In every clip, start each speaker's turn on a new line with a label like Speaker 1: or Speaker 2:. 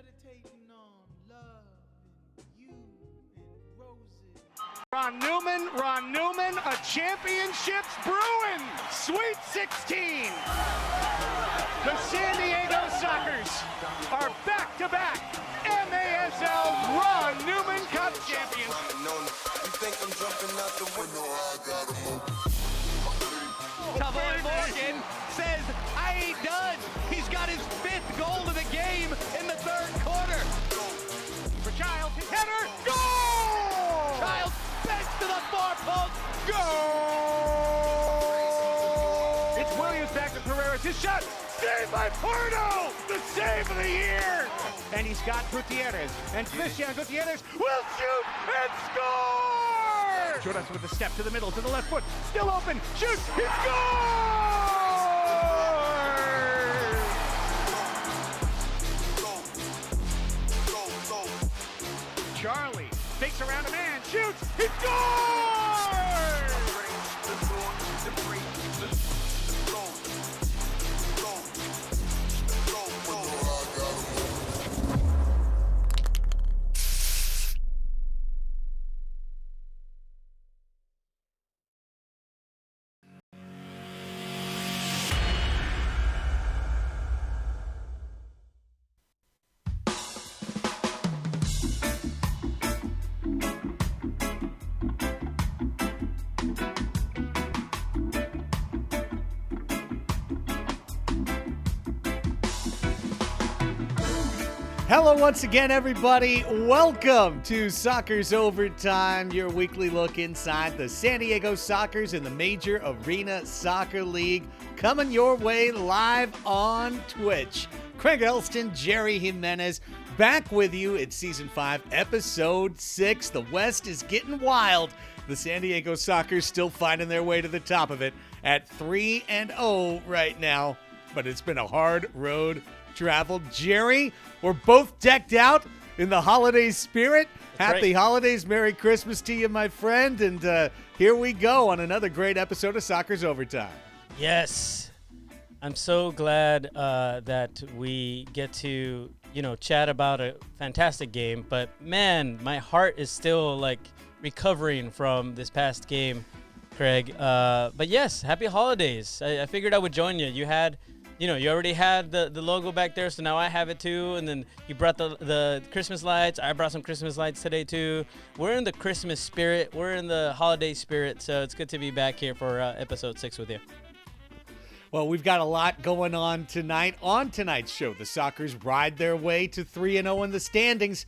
Speaker 1: meditating on love and you and roses.
Speaker 2: Ron Newman, a championship's brewing. Sweet 16. The San Diego Sockers are back-to-back MASL Ron Newman Cup champions.
Speaker 3: You think I'm jumping out the window? I got a
Speaker 4: Tavoy Morgan says, I ain't done. He's got his 5th goal of the game in the 3rd quarter.
Speaker 2: For Chiles, his header, goal!
Speaker 4: Chiles bent to the far post.
Speaker 2: Goal! It's Williams back to Pereira's. His shot, saved by Pardo! The save of the year! And he's got Gutierrez. And Christian Gutierrez will shoot and score! Judas with a step to the middle, to the left foot. Still open. Shoots. He scores! Charlie fakes around a man. Shoots. He scores!
Speaker 5: Hello once again, everybody. Welcome to Soccer's Overtime, your weekly look inside the San Diego Sockers in the Major Arena Soccer League, coming your way live on Twitch. Craig Elston, Jerry Jimenez, back with you at Season 5, Episode 6. The West is getting wild. The San Diego Sockers still finding their way to the top of it at 3-0 right now, but it's been a hard road traveled. Jerry, we're both decked out in the holiday spirit. Happy holidays. Merry Christmas to you, my friend. And here we go on another great episode of Soccer's Overtime.
Speaker 6: Yes. I'm so glad that we get to, chat about a fantastic game. But, man, my heart is still, recovering from this past game, Craig. But, yes, happy holidays. I figured I would join you. You had... you already had the logo back there, so now I have it too. And then you brought the Christmas lights. I brought some Christmas lights today too. We're in the Christmas spirit. We're in the holiday spirit. So it's good to be back here for episode 6 with you.
Speaker 5: Well, we've got a lot going on tonight. On tonight's show, the Sockers ride their way to 3-0 in the standings.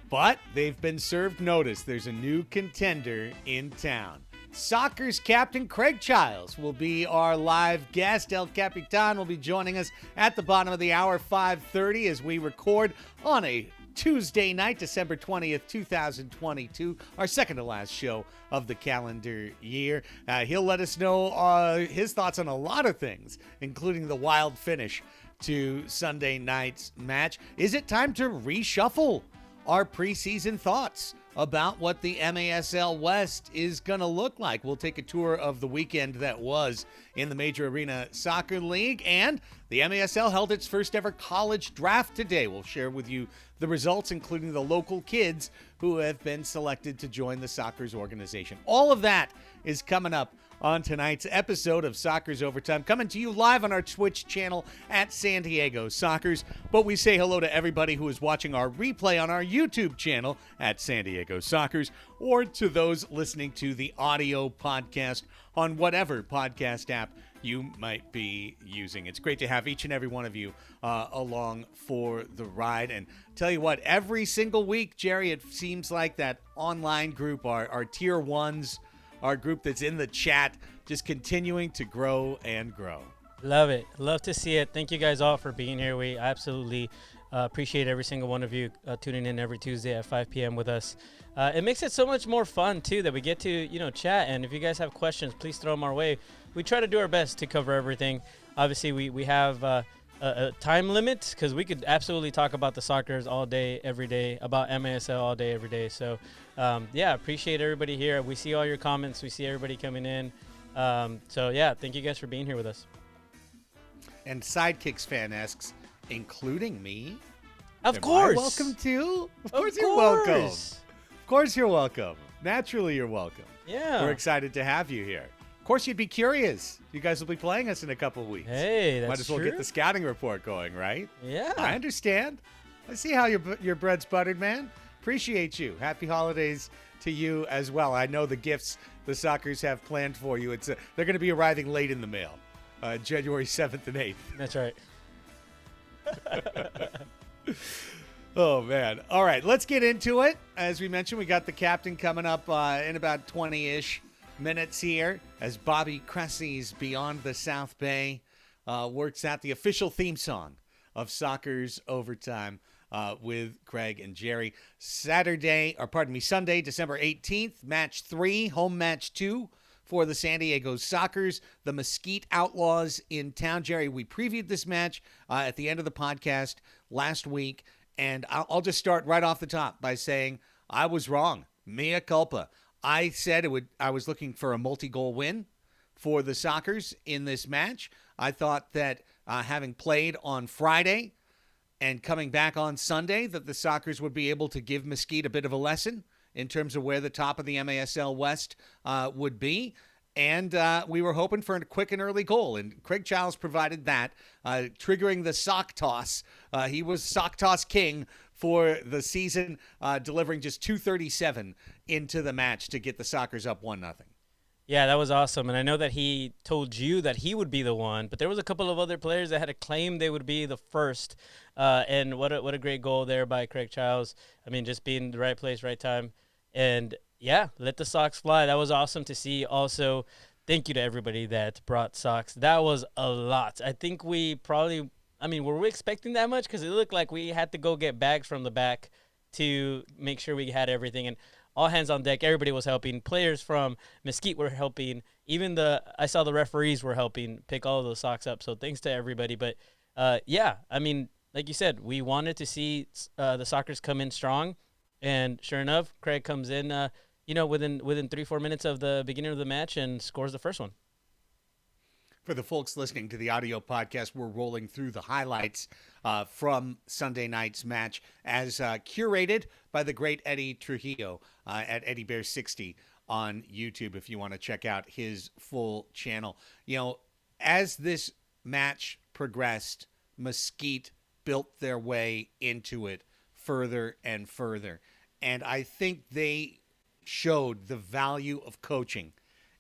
Speaker 5: But they've been served notice. There's a new contender in town. Sockers captain Kraig Chiles will be our live guest. El Capitan will be joining us at the bottom of the hour, 5:30, as we record on a Tuesday night, December 20th, 2022, our second to last show of the calendar year. He'll let us know his thoughts on a lot of things, including the wild finish to Sunday night's match. Is it time to reshuffle our preseason thoughts about what the MASL West is going to look like? We'll take a tour of the weekend that was in the Major Arena Soccer League, and the MASL held its first ever college draft today. We'll share with you the results, including the local kids who have been selected to join the Sockers organization. All of that is coming up on tonight's episode of Soccer's Overtime, coming to you live on our Twitch channel at San Diego Sockers. But we say hello to everybody who is watching our replay on our YouTube channel at San Diego Sockers, or to those listening to the audio podcast on whatever podcast app you might be using. It's great to have each and every one of you along for the ride. And tell you what, every single week, Jerry, it seems like that online group, our tier ones, our group that's in the chat, just continuing to grow and grow.
Speaker 6: Love it. Love to see it. Thank you guys all for being here. We absolutely appreciate every single one of you tuning in every Tuesday at 5 p.m. with us. It makes it so much more fun, too, that we get to, chat. And if you guys have questions, please throw them our way. We try to do our best to cover everything. Obviously, we have a time limit, because we could absolutely talk about the Sockers all day, every day, about MASL all day, every day. So, appreciate everybody here. We see all your comments. We see everybody coming in. Thank you guys for being here with us.
Speaker 5: And Sidekicks fan asks, including me?
Speaker 6: Of
Speaker 5: Am
Speaker 6: course.
Speaker 5: I welcome too? Of course you're welcome. Of course you're welcome. Naturally you're welcome.
Speaker 6: Yeah.
Speaker 5: We're excited to have you here. Of course you'd be curious. You guys will be playing us in a couple of weeks.
Speaker 6: Hey, that's
Speaker 5: Might as well
Speaker 6: true.
Speaker 5: get the scouting report going, right?
Speaker 6: Yeah.
Speaker 5: I understand. I see how your bread's buttered, man. Appreciate you. Happy holidays to you as well. I know the gifts the Sockers have planned for you. They're going to be arriving late in the mail, January 7th and 8th.
Speaker 6: That's right.
Speaker 5: Oh, man. All right, let's get into it. As we mentioned, we got the captain coming up in about 20-ish minutes here as Bobby Cressy's Beyond the South Bay works out the official theme song of Soccer's Overtime with Kraig and Jerry. Sunday, December 18th, match 3, home match 2 for the San Diego Sockers, the Mesquite Outlaws in town. Jerry, we previewed this match at the end of the podcast last week, and I'll just start right off the top by saying I was wrong. Mea culpa. I said I was looking for a multi-goal win for the Sockers in this match. I thought that having played on Friday and coming back on Sunday, that the Sockers would be able to give Mesquite a bit of a lesson in terms of where the top of the MASL West would be. And we were hoping for a quick and early goal. And Kraig Chiles provided that, triggering the sock toss. He was sock toss king for the season, delivering just 2:37 into the match to get the Sockers up 1-0.
Speaker 6: Yeah, that was awesome. And I know that he told you that he would be the one, but there was a couple of other players that had claimed they would be the first. And what a great goal there by Kraig Chiles. I mean, just being in the right place, right time. And, yeah, let the Sox fly. That was awesome to see. Also, thank you to everybody that brought socks. That was a lot. I think we probably – were we expecting that much? Because it looked like we had to go get bags from the back to make sure we had everything. And all hands on deck. Everybody was helping. Players from Mesquite were helping. Even I saw the referees were helping pick all of those socks up. So thanks to everybody. But, like you said, we wanted to see the Sockers come in strong. And sure enough, Kraig comes in, within 3-4 minutes of the beginning of the match and scores the first one.
Speaker 5: For the folks listening to the audio podcast, we're rolling through the highlights from Sunday night's match as curated by the great Eddie Trujillo at Eddie Bear 60 on YouTube if you want to check out his full channel. As this match progressed, Mesquite built their way into it further and further. And I think they showed the value of coaching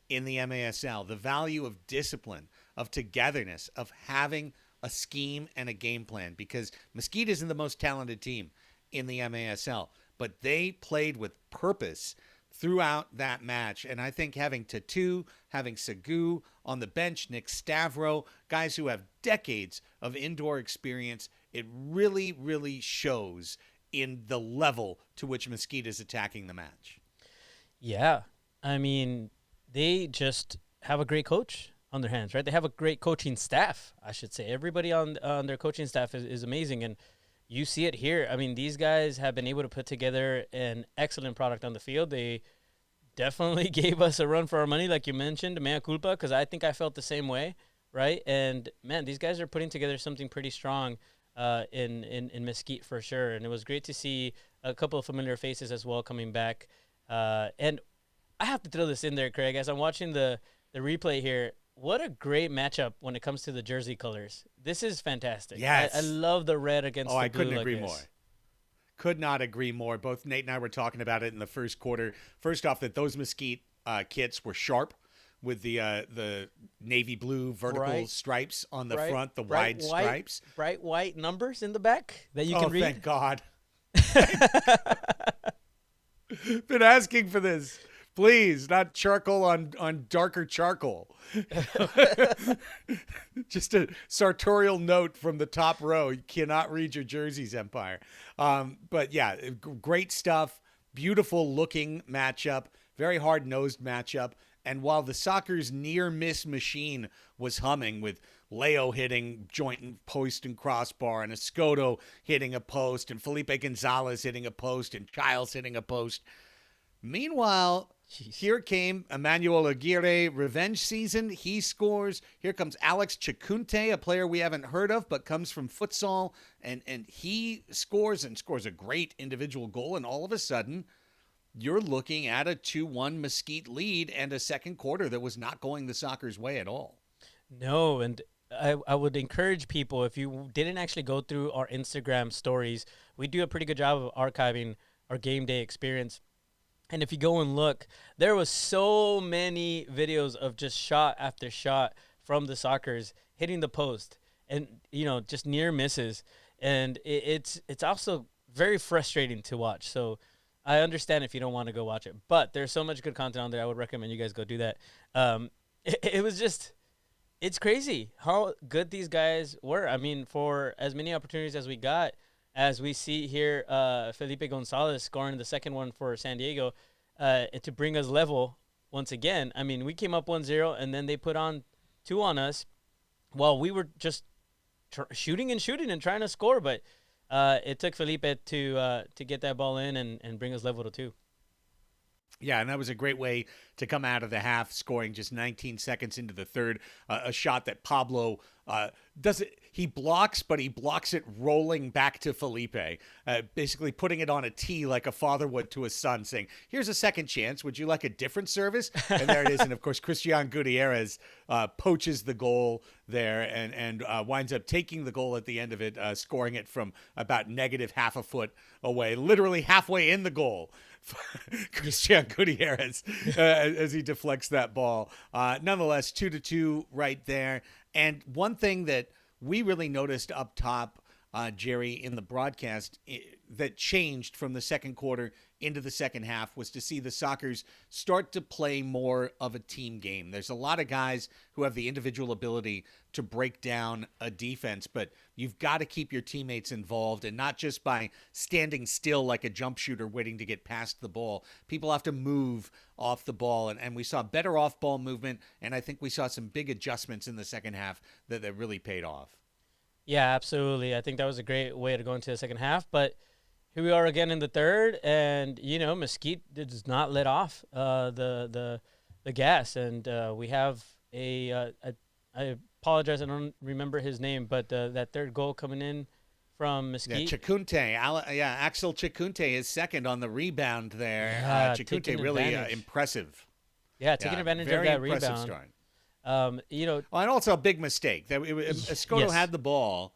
Speaker 5: in the MASL, the value of discipline, of togetherness, of having a scheme and a game plan, because Mesquite isn't the most talented team in the MASL, but they played with purpose throughout that match. And I think having Tatu, having Segu on the bench, Nick Stavro, guys who have decades of indoor experience, it really, really shows in the level to which Mesquite is attacking the match.
Speaker 6: Yeah. They just have a great coach on their hands, right? They have a great coaching staff, I should say. Everybody on their coaching staff is amazing, and you see it here. These guys have been able to put together an excellent product on the field. They definitely gave us a run for our money, like you mentioned, mea culpa, because I think I felt the same way, right? And, man, these guys are putting together something pretty strong in Mesquite for sure, and it was great to see a couple of familiar faces as well coming back. And I have to throw this in there, Kraig, as I'm watching the replay here. What a great matchup when it comes to the jersey colors. This is fantastic.
Speaker 5: Yes.
Speaker 6: I love the red against the blue.
Speaker 5: I couldn't agree
Speaker 6: this.
Speaker 5: more. Could not agree more. Both Nate and I were talking about it in the first quarter. First off, that those Mesquite kits were sharp with the navy blue vertical stripes on the front, the wide stripes.
Speaker 6: Bright white numbers in the back that you can read.
Speaker 5: Oh, thank God. Been asking for this. Please, not charcoal on darker charcoal. Just a sartorial note from the top row. You cannot read your jerseys, Empire. But yeah, great stuff. Beautiful looking matchup. Very hard-nosed matchup. And while the Sockers' near-miss machine was humming with Leo hitting joint and post and crossbar, and Escoto hitting a post, and Felipe Gonzalez hitting a post, and Chiles hitting a post. Meanwhile, Here came Emmanuel Aguirre, revenge season. He scores. Here comes Alex Chacunte, a player we haven't heard of, but comes from futsal, and he scores a great individual goal. And all of a sudden, you're looking at a 2-1 Mesquite lead and a second quarter that was not going the Sockers' way at all.
Speaker 6: No, and I would encourage people, if you didn't actually go through our Instagram stories, we do a pretty good job of archiving our game day experience. And if you go and look, there was so many videos of just shot after shot from the Sockers hitting the post and, just near misses. And it's also very frustrating to watch. So I understand if you don't want to go watch it. But there's so much good content on there. I would recommend you guys go do that. It was just – it's crazy how good these guys were. I mean, for as many opportunities as we got, as we see here, Felipe Gonzalez scoring the second one for San Diego to bring us level once again. I mean, we came up 1-0, and then they put on 2 on us while we were just shooting and trying to score. But it took Felipe to get that ball in and bring us level to 2.
Speaker 5: Yeah, and that was a great way to come out of the half, scoring just 19 seconds into the third. A shot that Pablo does it. He blocks, but he blocks it rolling back to Felipe, basically putting it on a tee like a father would to his son, saying, "Here's a second chance. Would you like a different service?" And there it is. And of course, Christian Gutierrez poaches the goal there and winds up taking the goal at the end of it, scoring it from about negative half a foot away, literally halfway in the goal. Christian Gutierrez as he deflects that ball. Nonetheless, 2-2 right there. And one thing that we really noticed up top, Jerry, in the broadcast that changed from the second quarter into the second half was to see the Sockers start to play more of a team game. There's a lot of guys who have the individual ability to break down a defense, but you've got to keep your teammates involved, and not just by standing still like a jump shooter waiting to get past the ball. People have to move off the ball, and we saw better off-ball movement, and I think we saw some big adjustments in the second half that really paid off.
Speaker 6: Yeah, absolutely. I think that was a great way to go into the second half, but here we are again in the third, and Mesquite does not let off the gas, and we have I apologize, I don't remember his name, but that third goal coming in from Mesquite.
Speaker 5: Yeah, Chacunte, Axel Chacunte is second on the rebound there.
Speaker 6: Yeah,
Speaker 5: Chacunte really impressive.
Speaker 6: Yeah, taking advantage of that rebound.
Speaker 5: Strike.
Speaker 6: And
Speaker 5: also a big mistake. Escoto had the ball,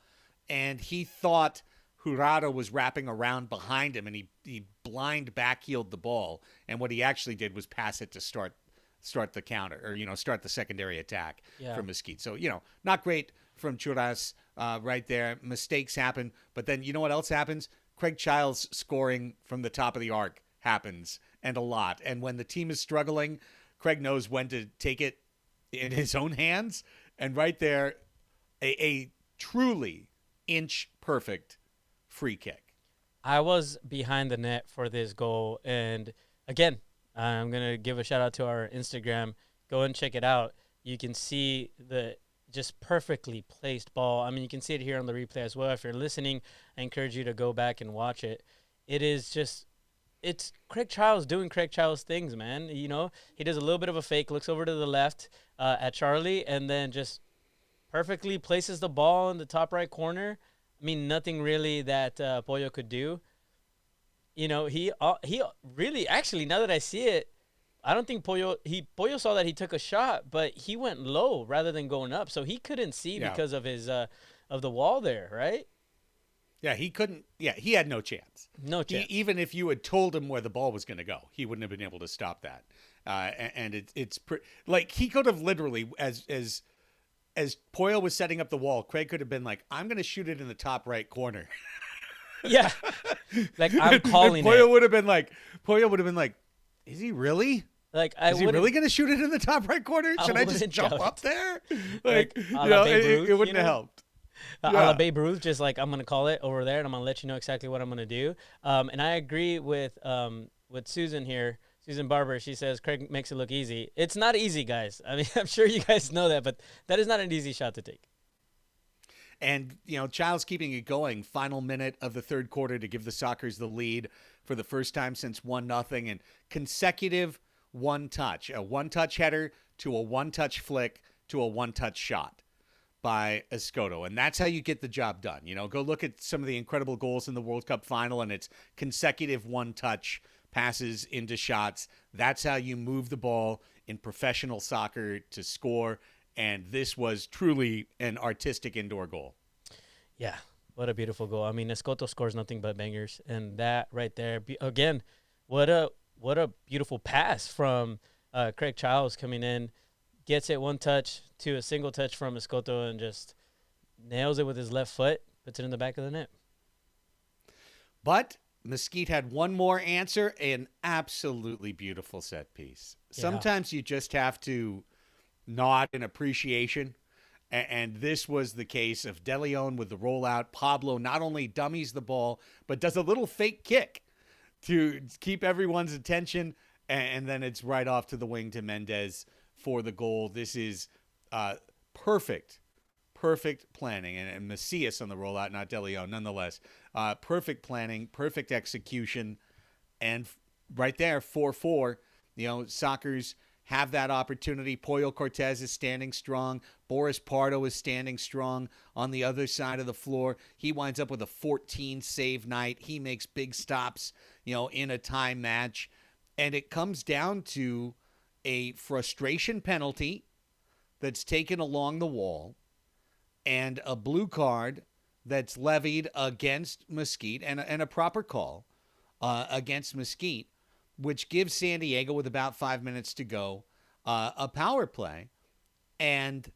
Speaker 5: and he thought Jurado was wrapping around behind him, and he blind backheeled the ball. And what he actually did was pass it to start the counter, or start the secondary attack from Mesquite. So not great from Churras right there. Mistakes happen, but then you know what else happens? Kraig Chiles scoring from the top of the arc happens, and a lot. And when the team is struggling, Kraig knows when to take it in his own hands. And right there, a truly inch perfect free kick.
Speaker 6: I was behind the net for this goal, and again, I'm going to give a shout out to our Instagram. Go and check it out. You can see the just perfectly placed ball. I mean, you can see it here on the replay as well. If you're listening, I encourage you to go back and watch it. It is just, it's Kraig Chiles doing Kraig Chiles things, man. He does a little bit of a fake, looks over to the left at Charlie, and then just perfectly places the ball in the top right corner. I mean, nothing really that Pollo could do. He really, actually, now that I see it, I don't think Pollo saw that he took a shot, but he went low rather than going up, so he couldn't see because of his of the wall there, right?
Speaker 5: Yeah, he couldn't. Yeah, he had no chance.
Speaker 6: No chance.
Speaker 5: Even if you had told him where the ball was going to go, he wouldn't have been able to stop that. And it's like he could have literally, as Pollo was setting up the wall, Kraig could have been like, "I'm going to shoot it in the top right corner."
Speaker 6: Yeah, like I'm calling
Speaker 5: and Pollo
Speaker 6: it.
Speaker 5: would have been like, "Is he really? Is he really going to shoot it in the top right corner? Should I just jump up there?" It wouldn't have helped.
Speaker 6: A la Babe Ruth, just like, I'm going to call it over there, and I'm going to let you know exactly what I'm going to do. And I agree with Susan here, Susan Barber. She says Kraig makes it look easy. It's not easy, guys. I mean, I'm sure you guys know that, but that is not an easy shot to take.
Speaker 5: And, Chiles keeping it going. Final minute of the third quarter to give the Sockers the lead for the first time since 1-0, and consecutive one-touch, a one-touch header to a one-touch flick to a one-touch shot by Escoto. And that's how you get the job done. Go look at some of the incredible goals in the World Cup final, and it's consecutive one-touch passes into shots. That's how you move the ball in professional soccer to score. And this was truly an artistic indoor goal.
Speaker 6: Yeah, what a beautiful goal. I mean, Escoto scores nothing but bangers, and that right there, again, what a beautiful pass from Kraig Chiles coming in, gets it one touch to a single touch from Escoto, and just nails it with his left foot, puts it in the back of the net.
Speaker 5: But Mesquite had one more answer, an absolutely beautiful set piece.
Speaker 6: Yeah.
Speaker 5: Sometimes you just have to nod in appreciation. And this was the case of De Leon with the rollout. Pablo not only dummies the ball, but does a little fake kick to keep everyone's attention. And then it's right off to the wing to Mendez for the goal. This is perfect planning. And Macias on the rollout, not De Leon, nonetheless. Perfect planning, perfect execution. And right there, 4-4, Soccer's have that opportunity. Pollo Cortez is standing strong. Boris Pardo is standing strong on the other side of the floor. He winds up with a 14-save night. He makes big stops, in a time match. And it comes down to a frustration penalty that's taken along the wall and a blue card that's levied against Mesquite and a proper call against Mesquite, which gives San Diego, with about 5 minutes to go, a power play. And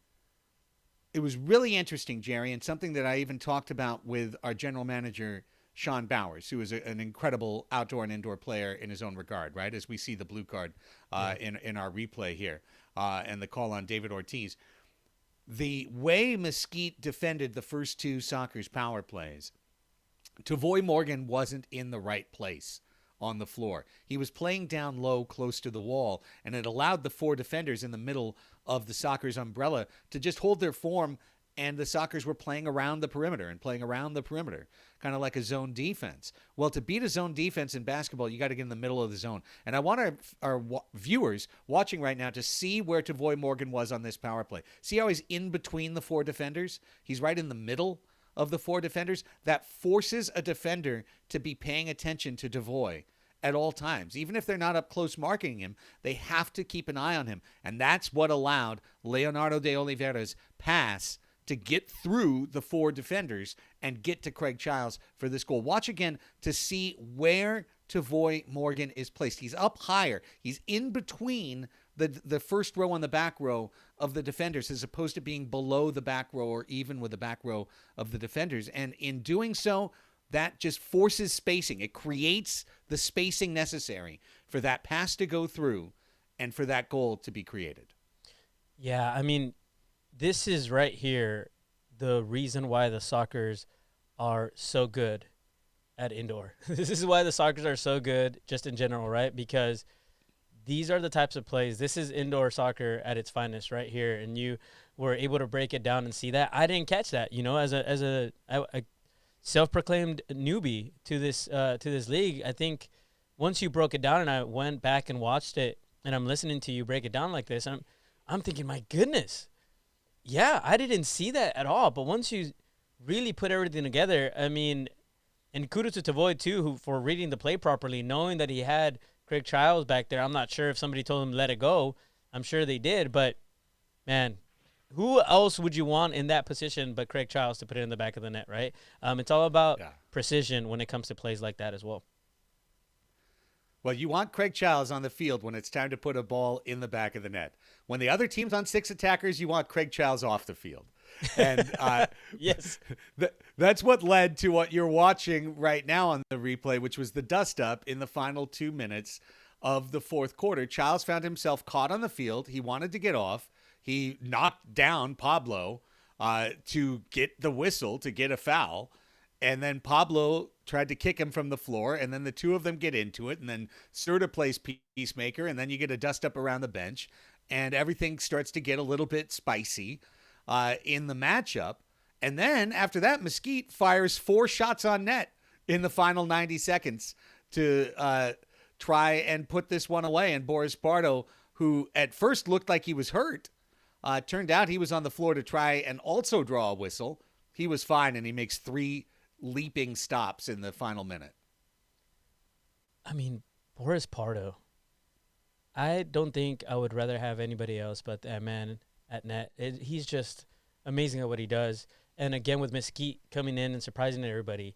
Speaker 5: it was really interesting, Jerry, and something that I even talked about with our general manager, Sean Bowers, who is an incredible outdoor and indoor player in his own regard, right, as we see the blue card in our replay here and the call on David Ortiz. The way Mesquite defended the first two Soccer's power plays, Tavoy Morgan wasn't in the right place on the floor. He was playing down low close to the wall, and it allowed the four defenders in the middle of the Soccer's umbrella to just hold their form, and the Soccer's were playing around the perimeter, kind of like a zone defense. Well, to beat a zone defense in basketball, you got to get in the middle of the zone. And I want our viewers watching right now to see where Tavoy Morgan was on this power play. See how he's in between the four defenders? He's right in the middle of the four defenders. That forces a defender to be paying attention to Tavoy at all times. Even if they're not up close marking him, they have to keep an eye on him. And that's what allowed Leonardo de Oliveira's pass to get through the four defenders and get to Kraig Chiles for this goal. Watch again to see where Tavoy Morgan is placed. He's up higher. He's in between the first row and the back row of the defenders, as opposed to being below the back row or even with the back row of the defenders. And in doing so, that just forces spacing. It creates the spacing necessary for that pass to go through and for that goal to be created.
Speaker 6: Yeah, I mean, this is right here the reason why the Soccers are so good at indoor. This is why the Soccers are so good just in general, right? Because these are the types of plays. This is indoor soccer at its finest right here, and you were able to break it down and see that. I didn't catch that, as a self-proclaimed newbie to this league. I think once you broke it down and I went back and watched it, and I'm listening to you break it down like this, I'm thinking, my goodness, yeah, I didn't see that at all. But once you really put everything together, I mean, and kudos to Tavoy too, for reading the play properly, knowing that he had Kraig Chiles back there. I'm not sure if somebody told him let it go. I'm sure they did, but man, who else would you want in that position but Kraig Chiles to put it in the back of the net, right? It's all about precision when it comes to plays like that as well.
Speaker 5: Well, you want Kraig Chiles on the field when it's time to put a ball in the back of the net. When the other team's on six attackers, you want Kraig Chiles off the field. And
Speaker 6: yes,
Speaker 5: that's what led to what you're watching right now on the replay, which was the dust-up in the final 2 minutes of the fourth quarter. Chiles found himself caught on the field. He wanted to get off. He knocked down Pablo to get the whistle, to get a foul. And then Pablo tried to kick him from the floor, and then the two of them get into it, and then Serta plays peacemaker, and then you get a dust-up around the bench, and everything starts to get a little bit spicy in the matchup. And then after that, Mesquite fires 4 shots on net in the final 90 seconds to try and put this one away. And Boris Pardo, who at first looked like he was hurt, turned out he was on the floor to try and also draw a whistle. He was fine, and he makes 3 leaping stops in the final minute.
Speaker 6: I mean, Boris Pardo. I don't think I would rather have anybody else but that man at net. He's just amazing at what he does. And again, with Mesquite coming in and surprising everybody,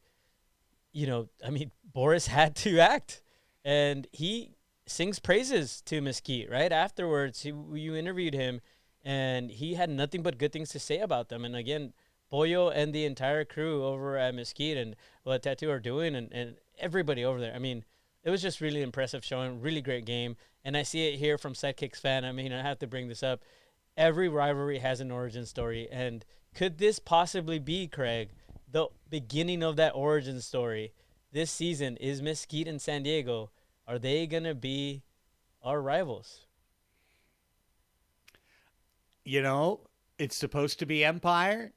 Speaker 6: I mean, Boris had to act. And he sings praises to Mesquite, right? Afterwards, you interviewed him, and he had nothing but good things to say about them. And again, Boyo and the entire crew over at Mesquite and what Tattoo are doing and everybody over there. I mean, it was just really impressive showing, really great game. And I see it here from Sidekicks fan. I mean, I have to bring this up. Every rivalry has an origin story. And could this possibly be, Kraig, the beginning of that origin story this season? Is Mesquite and San Diego, are they going to be our rivals?
Speaker 5: It's supposed to be Empire.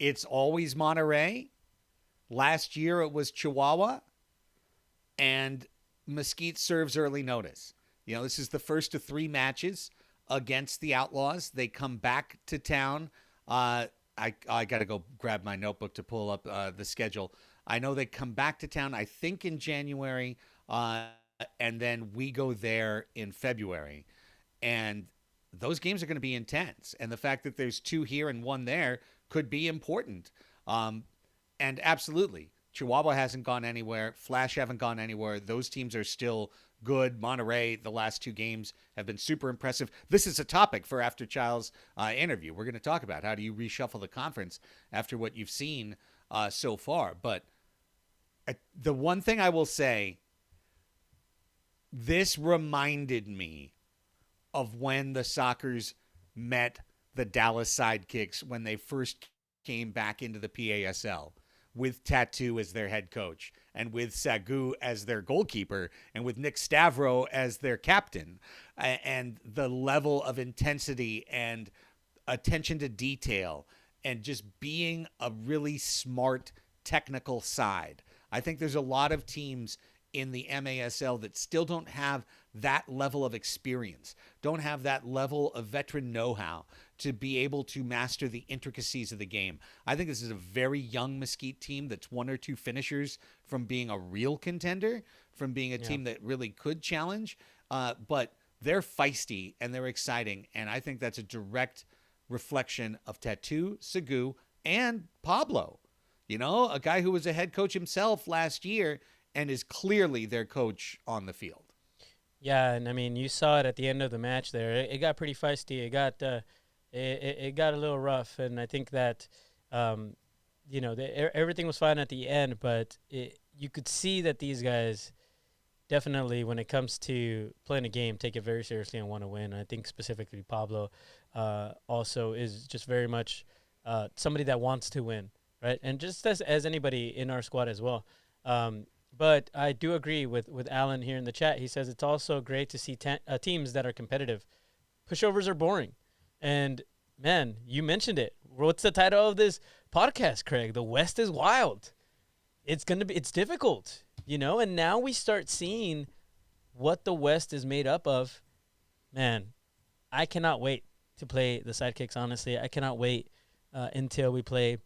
Speaker 5: It's always Monterey. Last year it was Chihuahua. And Mesquite serves early notice. This is the first of 3 matches against the Outlaws. They come back to town. I got to go grab my notebook to pull up the schedule. I know they come back to town, I think, in January, and then we go there in February. And those games are going to be intense. And the fact that there's 2 here and 1 there could be important. And absolutely, Chihuahua hasn't gone anywhere. Flash haven't gone anywhere. Those teams are still good. Monterey, the last 2 games have been super impressive. This is a topic for after Chiles' interview. We're going to talk about how do you reshuffle the conference after what you've seen so far. But the one thing I will say, this reminded me of when the Sockers met the Dallas Sidekicks when they first came back into the PASL, with Tattoo as their head coach and with Sagu as their goalkeeper and with Nick Stavro as their captain, and the level of intensity and attention to detail and just being a really smart technical side. I think there's a lot of teams in the MASL that still don't have that level of experience, don't have that level of veteran know-how to be able to master the intricacies of the game. I think this is a very young Mesquite team that's 1 or 2 finishers from being a real contender, from being a team that really could challenge, but they're feisty and they're exciting, and I think that's a direct reflection of Tattoo, Sagu, and Pablo. A guy who was a head coach himself last year and is clearly their coach on the field.
Speaker 6: Yeah, and I mean, you saw it at the end of the match there. It got pretty feisty. It got a little rough, and I think that everything was fine at the end, but you could see that these guys definitely, when it comes to playing a game, take it very seriously and want to win. And I think specifically Pablo also is just very much somebody that wants to win, right? And just as anybody in our squad as well. But I do agree with Alan here in the chat. He says it's also great to see teams that are competitive. Pushovers are boring. And, man, you mentioned it. What's the title of this podcast, Kraig? The West is wild. It's difficult, and now we start seeing what the West is made up of. Man, I cannot wait to play the Sidekicks, honestly. I cannot wait until we play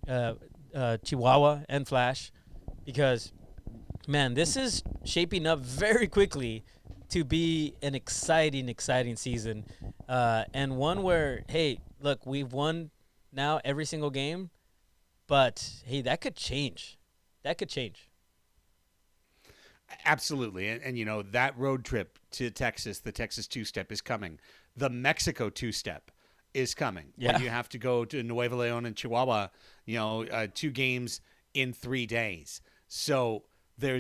Speaker 6: Chihuahua and Flash, because man, this is shaping up very quickly to be an exciting season, and one where, hey, look, we've won now every single game, but hey, that could change.
Speaker 5: Absolutely, and that road trip to Texas, the Texas two-step is coming. The Mexico two-step is coming.
Speaker 6: Yeah.
Speaker 5: When you have to go to Nuevo Leon and Chihuahua, 2 games in 3 days. So there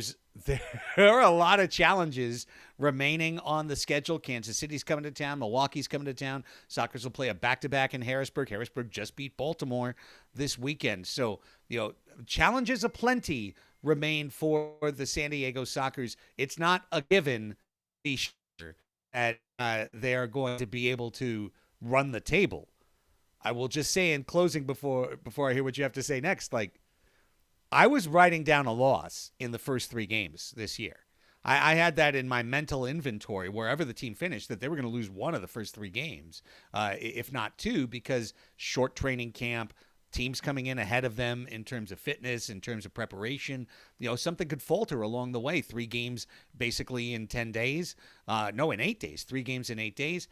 Speaker 5: are a lot of challenges remaining on the schedule. Kansas City's coming to town. Milwaukee's coming to town. Sockers will play a back-to-back in Harrisburg. Harrisburg just beat Baltimore this weekend. So, challenges aplenty remain for the San Diego Sockers. It's not a given that they are going to be able to run the table. I will just say in closing before I hear what you have to say next, I was writing down a loss in the first 3 games this year. I had that in my mental inventory wherever the team finished, that they were going to lose one of the first 3 games, if not 2, because short training camp, teams coming in ahead of them in terms of fitness, in terms of preparation. Something could falter along the way. 3 games basically in 10 days. No, in 8 days. 3 games in 8 days.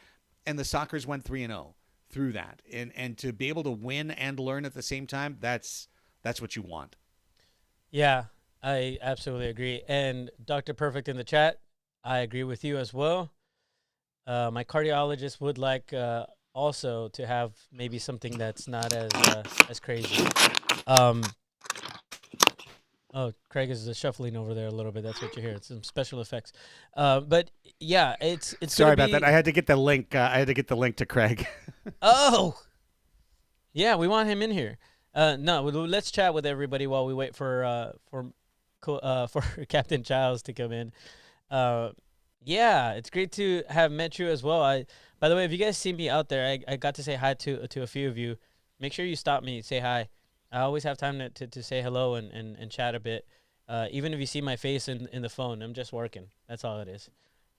Speaker 5: And the Sockers went 3-0 through that. And to be able to win and learn at the same time, that's what you want.
Speaker 6: Yeah, I absolutely agree. And Dr. Perfect in the chat, I agree with you as well. My cardiologist would like also to have maybe something that's not as crazy. Oh, Kraig is shuffling over there a little bit. That's what you hear. It's some special effects. But yeah, it's
Speaker 5: Sorry about that. I had to get the link. I had to get the link to Kraig.
Speaker 6: Oh, yeah, we want him in here. No, let's chat with everybody while we wait for Captain Chiles to come in. Yeah, it's great to have met you as well. By the way, if you guys see me out there, I got to say hi to a few of you. Make sure you stop me, say hi. I always have time to say hello and chat a bit. Even if you see my face in the phone, I'm just working. That's all it is.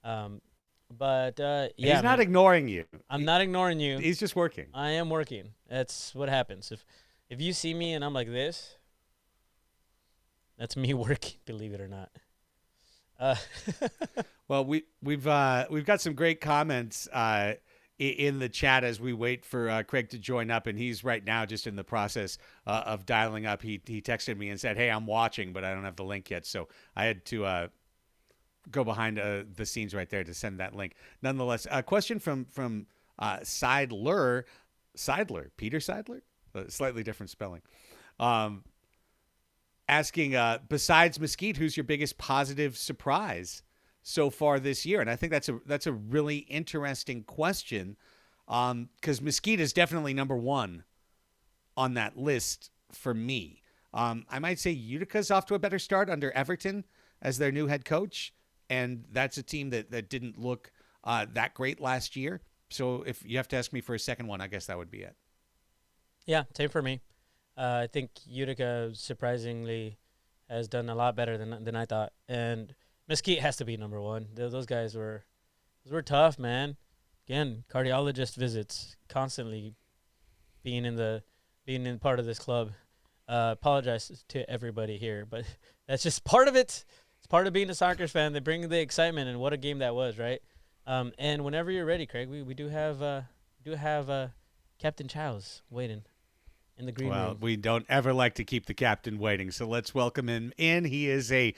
Speaker 6: But yeah,
Speaker 5: he's not ignoring you.
Speaker 6: I'm not ignoring you.
Speaker 5: He's just working.
Speaker 6: I am working. That's what happens. If you see me and I'm like this, that's me working. Believe it or not.
Speaker 5: Well, we've got some great comments in the chat as we wait for Kraig to join up, and he's right now just in the process of dialing up. He texted me and said, "Hey, I'm watching, but I don't have the link yet," so I had to go behind the scenes right there to send that link. Nonetheless, a question from Seidler, Peter Seidler, slightly different spelling, asking, besides Mesquite, who's your biggest positive surprise so far this year? And I think that's a really interesting question, because Mesquite is definitely number 1 on that list for me. I might say Utica's off to a better start under Everton as their new head coach, and that's a team that didn't look that great last year. So if you have to ask me for a second one, I guess that would be it.
Speaker 6: Yeah, same for me. I think Utica surprisingly has done a lot better than I thought, and Mesquite has to be number 1. Those guys were tough, man. Again, cardiologist visits constantly, being in part of this club. Apologize to everybody here, but that's just part of it. It's part of being a Sockers fan. They bring the excitement, and what a game that was, right? And whenever you're ready, Kraig, we do have Captain Chiles waiting in the green room.
Speaker 5: Well, we don't ever like to keep the captain waiting, so let's welcome him in. He is a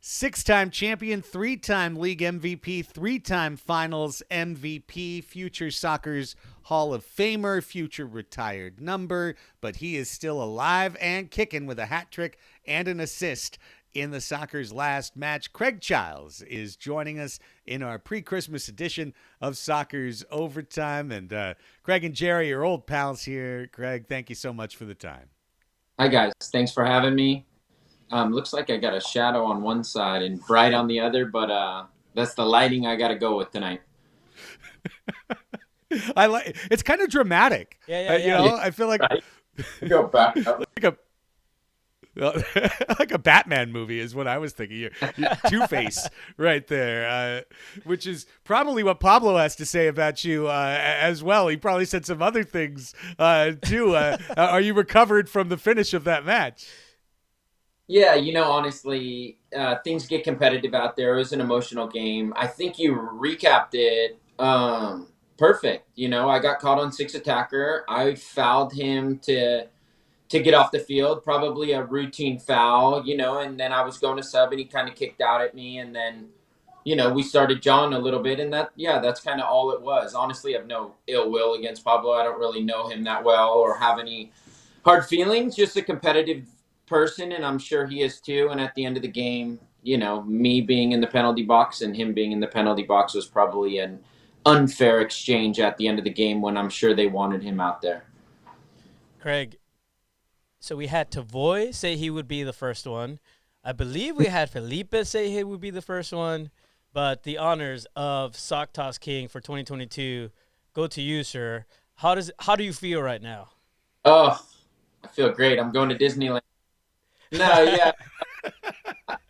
Speaker 5: 6-time champion, 3-time league MVP, 3-time finals MVP, future Sockers Hall of Famer, future retired number, but he is still alive and kicking with a hat trick and an assist in the Sockers' last match. Kraig Chiles is joining us in our pre-Christmas edition of Sockers Overtime. And Kraig and Jerry are old pals here. Kraig, thank you so much for the time.
Speaker 7: Hi, guys. Thanks for having me. Looks like I got a shadow on one side and bright on the other, but that's the lighting I got to go with tonight.
Speaker 5: I like it's kind of dramatic.
Speaker 6: Yeah.
Speaker 5: You know, I feel like
Speaker 7: right. Go back up.
Speaker 5: like a Batman movie is what I was thinking. You're Two-Face right there, which is probably what Pablo has to say about you as well. He probably said some other things too. Are you recovered from the finish of that match?
Speaker 7: Yeah, honestly, things get competitive out there. It was an emotional game. I think you recapped it perfect. I got caught on 6 attacker. I fouled him to get off the field, probably a routine foul, and then I was going to sub and he kind of kicked out at me, and then, we started jawing a little bit, and that's kind of all it was. Honestly, I have no ill will against Pablo. I don't really know him that well or have any hard feelings, just a competitive person, and I'm sure he is too. And at the end of the game, me being in the penalty box and him being in the penalty box was probably an unfair exchange at the end of the game when I'm sure they wanted him out there.
Speaker 6: Kraig, so we had Tavoy say he would be the first one. I believe we had Felipe say he would be the first one, but the honors of Sock Toss King for 2022 go to you, sir. How do you feel right now?
Speaker 7: Oh, I feel great. I'm going to Disneyland. No, yeah.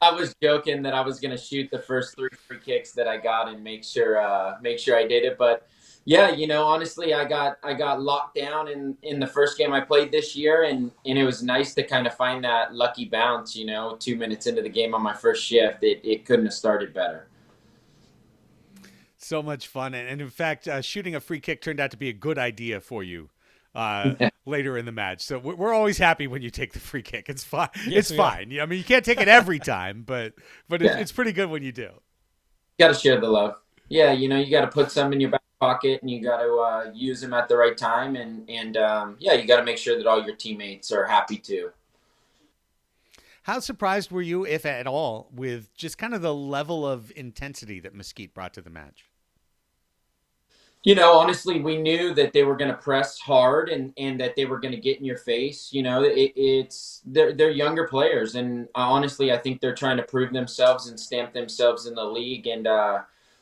Speaker 7: I was joking that I was going to shoot the first 3 free kicks that I got and make sure I did it. But yeah, honestly, I got locked down in the first game I played this year, and it was nice to kind of find that lucky bounce. 2 minutes into the game on my first shift, it couldn't have started better.
Speaker 5: So much fun, and in fact, shooting a free kick turned out to be a good idea for you later in the match. So we're always happy when you take the free kick. It's fine.
Speaker 6: Yes,
Speaker 5: It's fine. I mean, you can't take it every time, but
Speaker 7: Yeah.
Speaker 5: it's pretty good when you do.
Speaker 7: Got to share the love. Yeah, you got to put some in your back pocket, and you got to use them at the right time, and yeah, you got to make sure that all your teammates are happy too.
Speaker 5: How surprised were you, if at all, with just kind of the level of intensity that Mesquite brought to the match?
Speaker 7: Honestly, we knew that they were going to press hard and that they were going to get in your face. They're younger players, and honestly, I think they're trying to prove themselves and stamp themselves in the league. And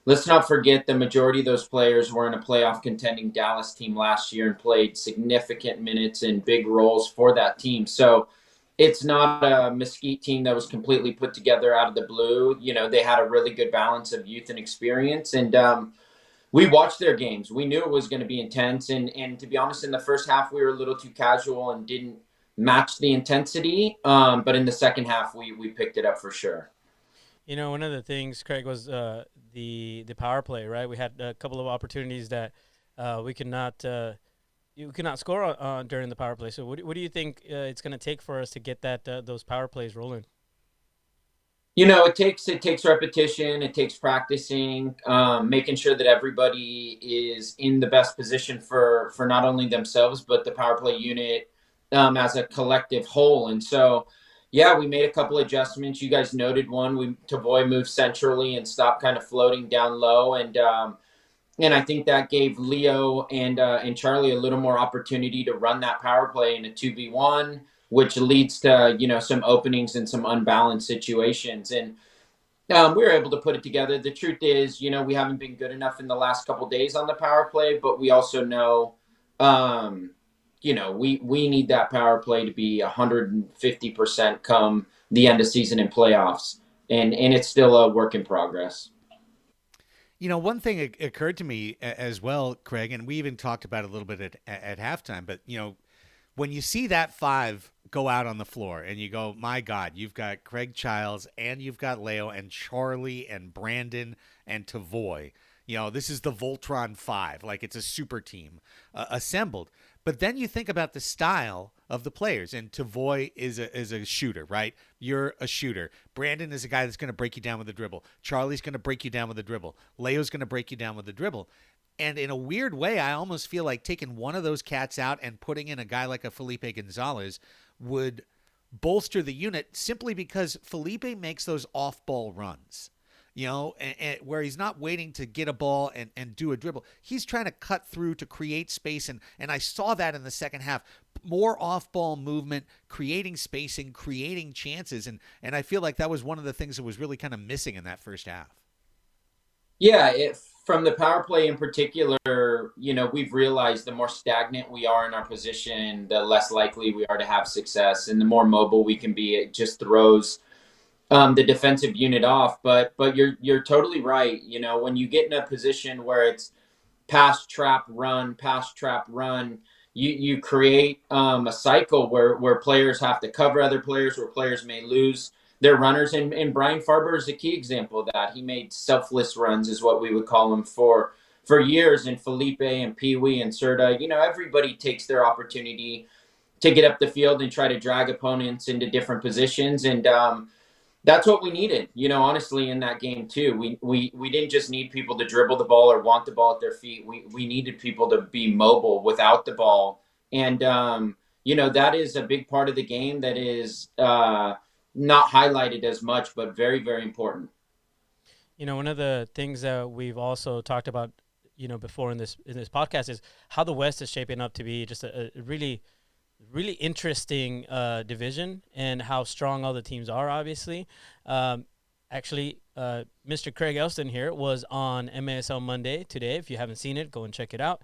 Speaker 7: let's not forget the majority of those players were in a playoff contending Dallas team last year and played significant minutes and big roles for that team. So it's not a Mesquite team that was completely put together out of the blue. They had a really good balance of youth and experience, and we watched their games. We knew it was going to be intense. And to be honest, in the first half, we were a little too casual and didn't match the intensity. But in the second half, we picked it up for sure.
Speaker 6: One of the things, Kraig, was the power play, right? We had a couple of opportunities that we could not score on during the power play. So what do you think it's going to take for us to get those power plays rolling?
Speaker 7: It takes repetition. It takes practicing, making sure that everybody is in the best position for not only themselves but the power play unit as a collective whole. And so, yeah, we made a couple adjustments. You guys noted one. Tavoy moved centrally and stopped kind of floating down low, and I think that gave Leo and Charlie a little more opportunity to run that power play in a 2v1, which leads to some openings and some unbalanced situations. And we were able to put it together. The truth is, we haven't been good enough in the last couple days on the power play, but we also know, we need that power play to be 150% come the end of season and playoffs, and it's still a work in progress.
Speaker 5: One thing occurred to me as well, Kraig, and we even talked about it a little bit at halftime, but, when you see that five go out on the floor and you go, my God, you've got Kraig Chiles and you've got Leo and Charlie and Brandon and Tavoy. This is the Voltron 5. Like, it's a super team assembled. But then you think about the style of the players, and Tavoy is a shooter, right? You're a shooter. Brandon is a guy that's going to break you down with the dribble. Charlie's going to break you down with the dribble. Leo's going to break you down with the dribble. And in a weird way, I almost feel like taking one of those cats out and putting in a guy like a Felipe Gonzalez would bolster the unit, simply because Felipe makes those off-ball runs, and where he's not waiting to get a ball and do a dribble. He's trying to cut through to create space, and I saw that in the second half. More off-ball movement, creating spacing, creating chances, and I feel like that was one of the things that was really kind of missing in that first half.
Speaker 7: Yeah, from the power play in particular, we've realized the more stagnant we are in our position, the less likely we are to have success, and the more mobile we can be. It just throws the defensive unit off. But you're totally right. When you get in a position where it's pass trap run, you create a cycle where players have to cover other players, where players may lose their runners. And Brian Farber is a key example of that. He made selfless runs, is what we would call them, for years. And Felipe and Pee Wee and Serta, everybody takes their opportunity to get up the field and try to drag opponents into different positions. And that's what we needed, honestly, in that game too. We didn't just need people to dribble the ball or want the ball at their feet. We needed people to be mobile without the ball. And, that is a big part of the game that is not highlighted as much, but very, very important.
Speaker 6: One of the things that we've also talked about, before in this podcast is how the West is shaping up to be just a really, really interesting division, and how strong all the teams are, obviously. Actually, Mr. Kraig Elston here was on MASL Monday today. If you haven't seen it, go and check it out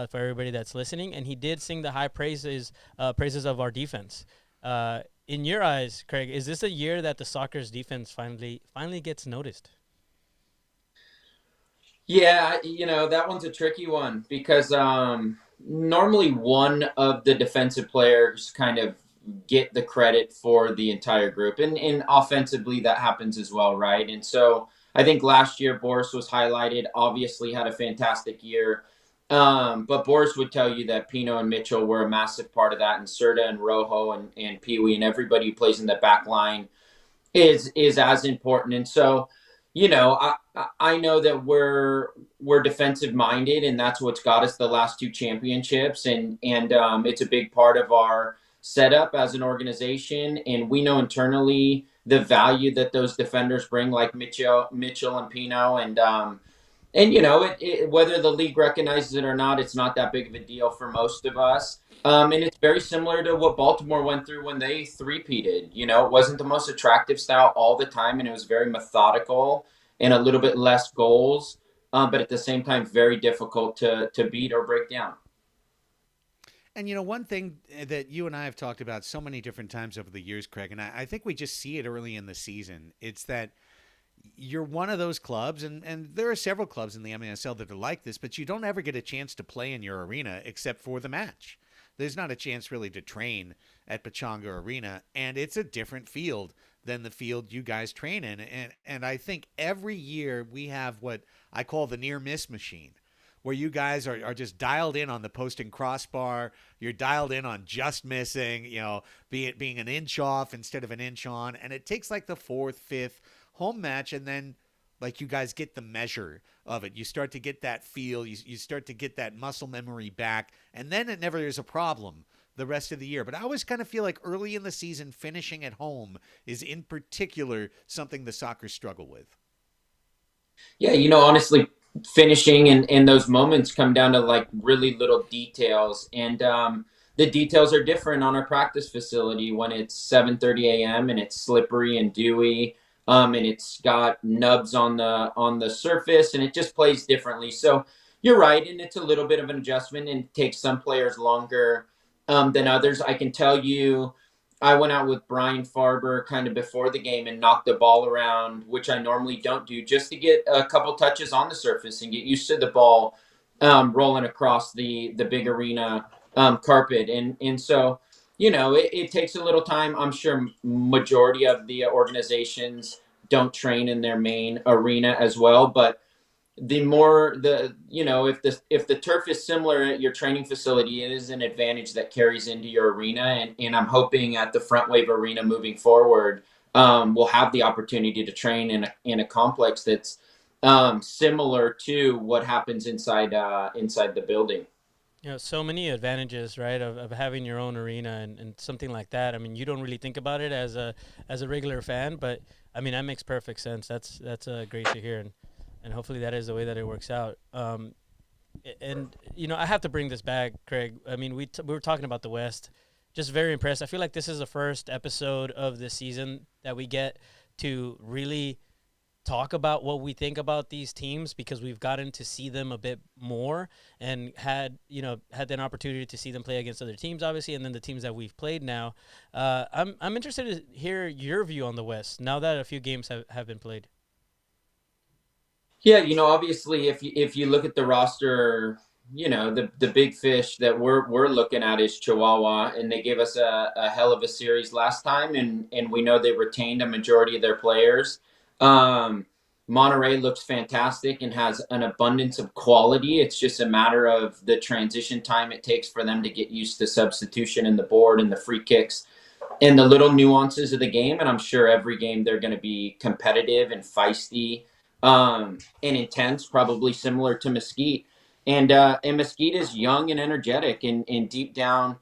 Speaker 6: for everybody that's listening. And he did sing the high praises of our defense. in your eyes, Kraig, is this a year that the Sockers defense finally gets noticed?
Speaker 7: Yeah, that one's a tricky one because normally one of the defensive players kind of get the credit for the entire group. And offensively, that happens as well, right? And so I think last year, Boris was highlighted, obviously had a fantastic year. But Boris would tell you that Pino and Mitchell were a massive part of that, and Serta and Rojo and Pee Wee and everybody who plays in the back line is as important. And so, I know that we're defensive minded, and that's what's got us the last two championships, and it's a big part of our setup as an organization. And we know internally the value that those defenders bring, like Mitchell and Pino, and whether the league recognizes it or not, it's not that big of a deal for most of us. And it's very similar to what Baltimore went through when they three-peated. It wasn't the most attractive style all the time, and it was very methodical and a little bit less goals, but at the same time, very difficult to beat or break down.
Speaker 5: And one thing that you and I have talked about so many different times over the years, Kraig, and I think we just see it early in the season. It's that you're one of those clubs, and there are several clubs in the MASL that are like this, but you don't ever get a chance to play in your arena except for the match. There's not a chance really to train at Pechanga Arena, and it's a different field than the field you guys train in. And I think every year we have what I call the near miss machine, where you guys are just dialed in on the post and crossbar. You're dialed in on just missing, be it being an inch off instead of an inch on. And it takes like the fourth, fifth home match, and then like you guys get the measure of it. You start to get that feel. You start to get that muscle memory back, and then it never is a problem the rest of the year. But I always kind of feel like early in the season, finishing at home is in particular something the Sockers struggle with.
Speaker 7: Yeah, honestly, finishing and those moments come down to like really little details, and the details are different on our practice facility when it's 7:30 a.m. and it's slippery and dewy, and it's got nubs on the surface, and it just plays differently. So you're right, and it's a little bit of an adjustment, and it takes some players longer than others. I can tell you, I went out with Brian Farber kind of before the game and knocked the ball around, which I normally don't do, just to get a couple touches on the surface and get used to the ball rolling across the big arena carpet. And so, it takes a little time. I'm sure majority of the organizations don't train in their main arena as well, but the more if the turf is similar at your training facility, it is an advantage that carries into your arena, and I'm hoping at the Front Wave Arena moving forward, we'll have the opportunity to train in a complex that's similar to what happens inside the building.
Speaker 6: So many advantages, right, of having your own arena and something like that. I mean, you don't really think about it as a regular fan, but I mean that makes perfect sense. That's great to hear, and hopefully that is the way that it works out. And I have to bring this back, Kraig. I mean, we were talking about the West. Just very impressed. I feel like this is the first episode of the season that we get to really talk about what we think about these teams, because we've gotten to see them a bit more and had an opportunity to see them play against other teams, obviously, and then the teams that we've played now. I'm interested to hear your view on the West now that a few games have been played.
Speaker 7: Yeah, obviously, if you look at the roster, the big fish that we're looking at is Chihuahua, and they gave us a hell of a series last time, and we know they retained a majority of their players. Monterey looks fantastic and has an abundance of quality. It's just a matter of the transition time it takes for them to get used to substitution and the board and the free kicks and the little nuances of the game. And I'm sure every game they're going to be competitive and feisty and intense, probably similar to Mesquite. And Mesquite is young and energetic, and deep down,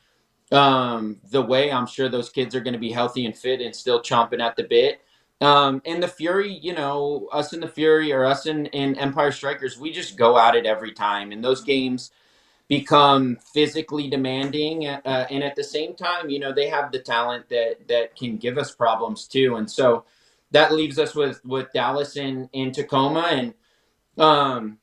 Speaker 7: the way I'm sure those kids are going to be healthy and fit and still chomping at the bit. And the Fury, us in the Fury, or us in Empire Strikers, we just go at it every time. And those games become physically demanding. And at the same time, they have the talent that can give us problems too. And so that leaves us with Dallas and Tacoma. And,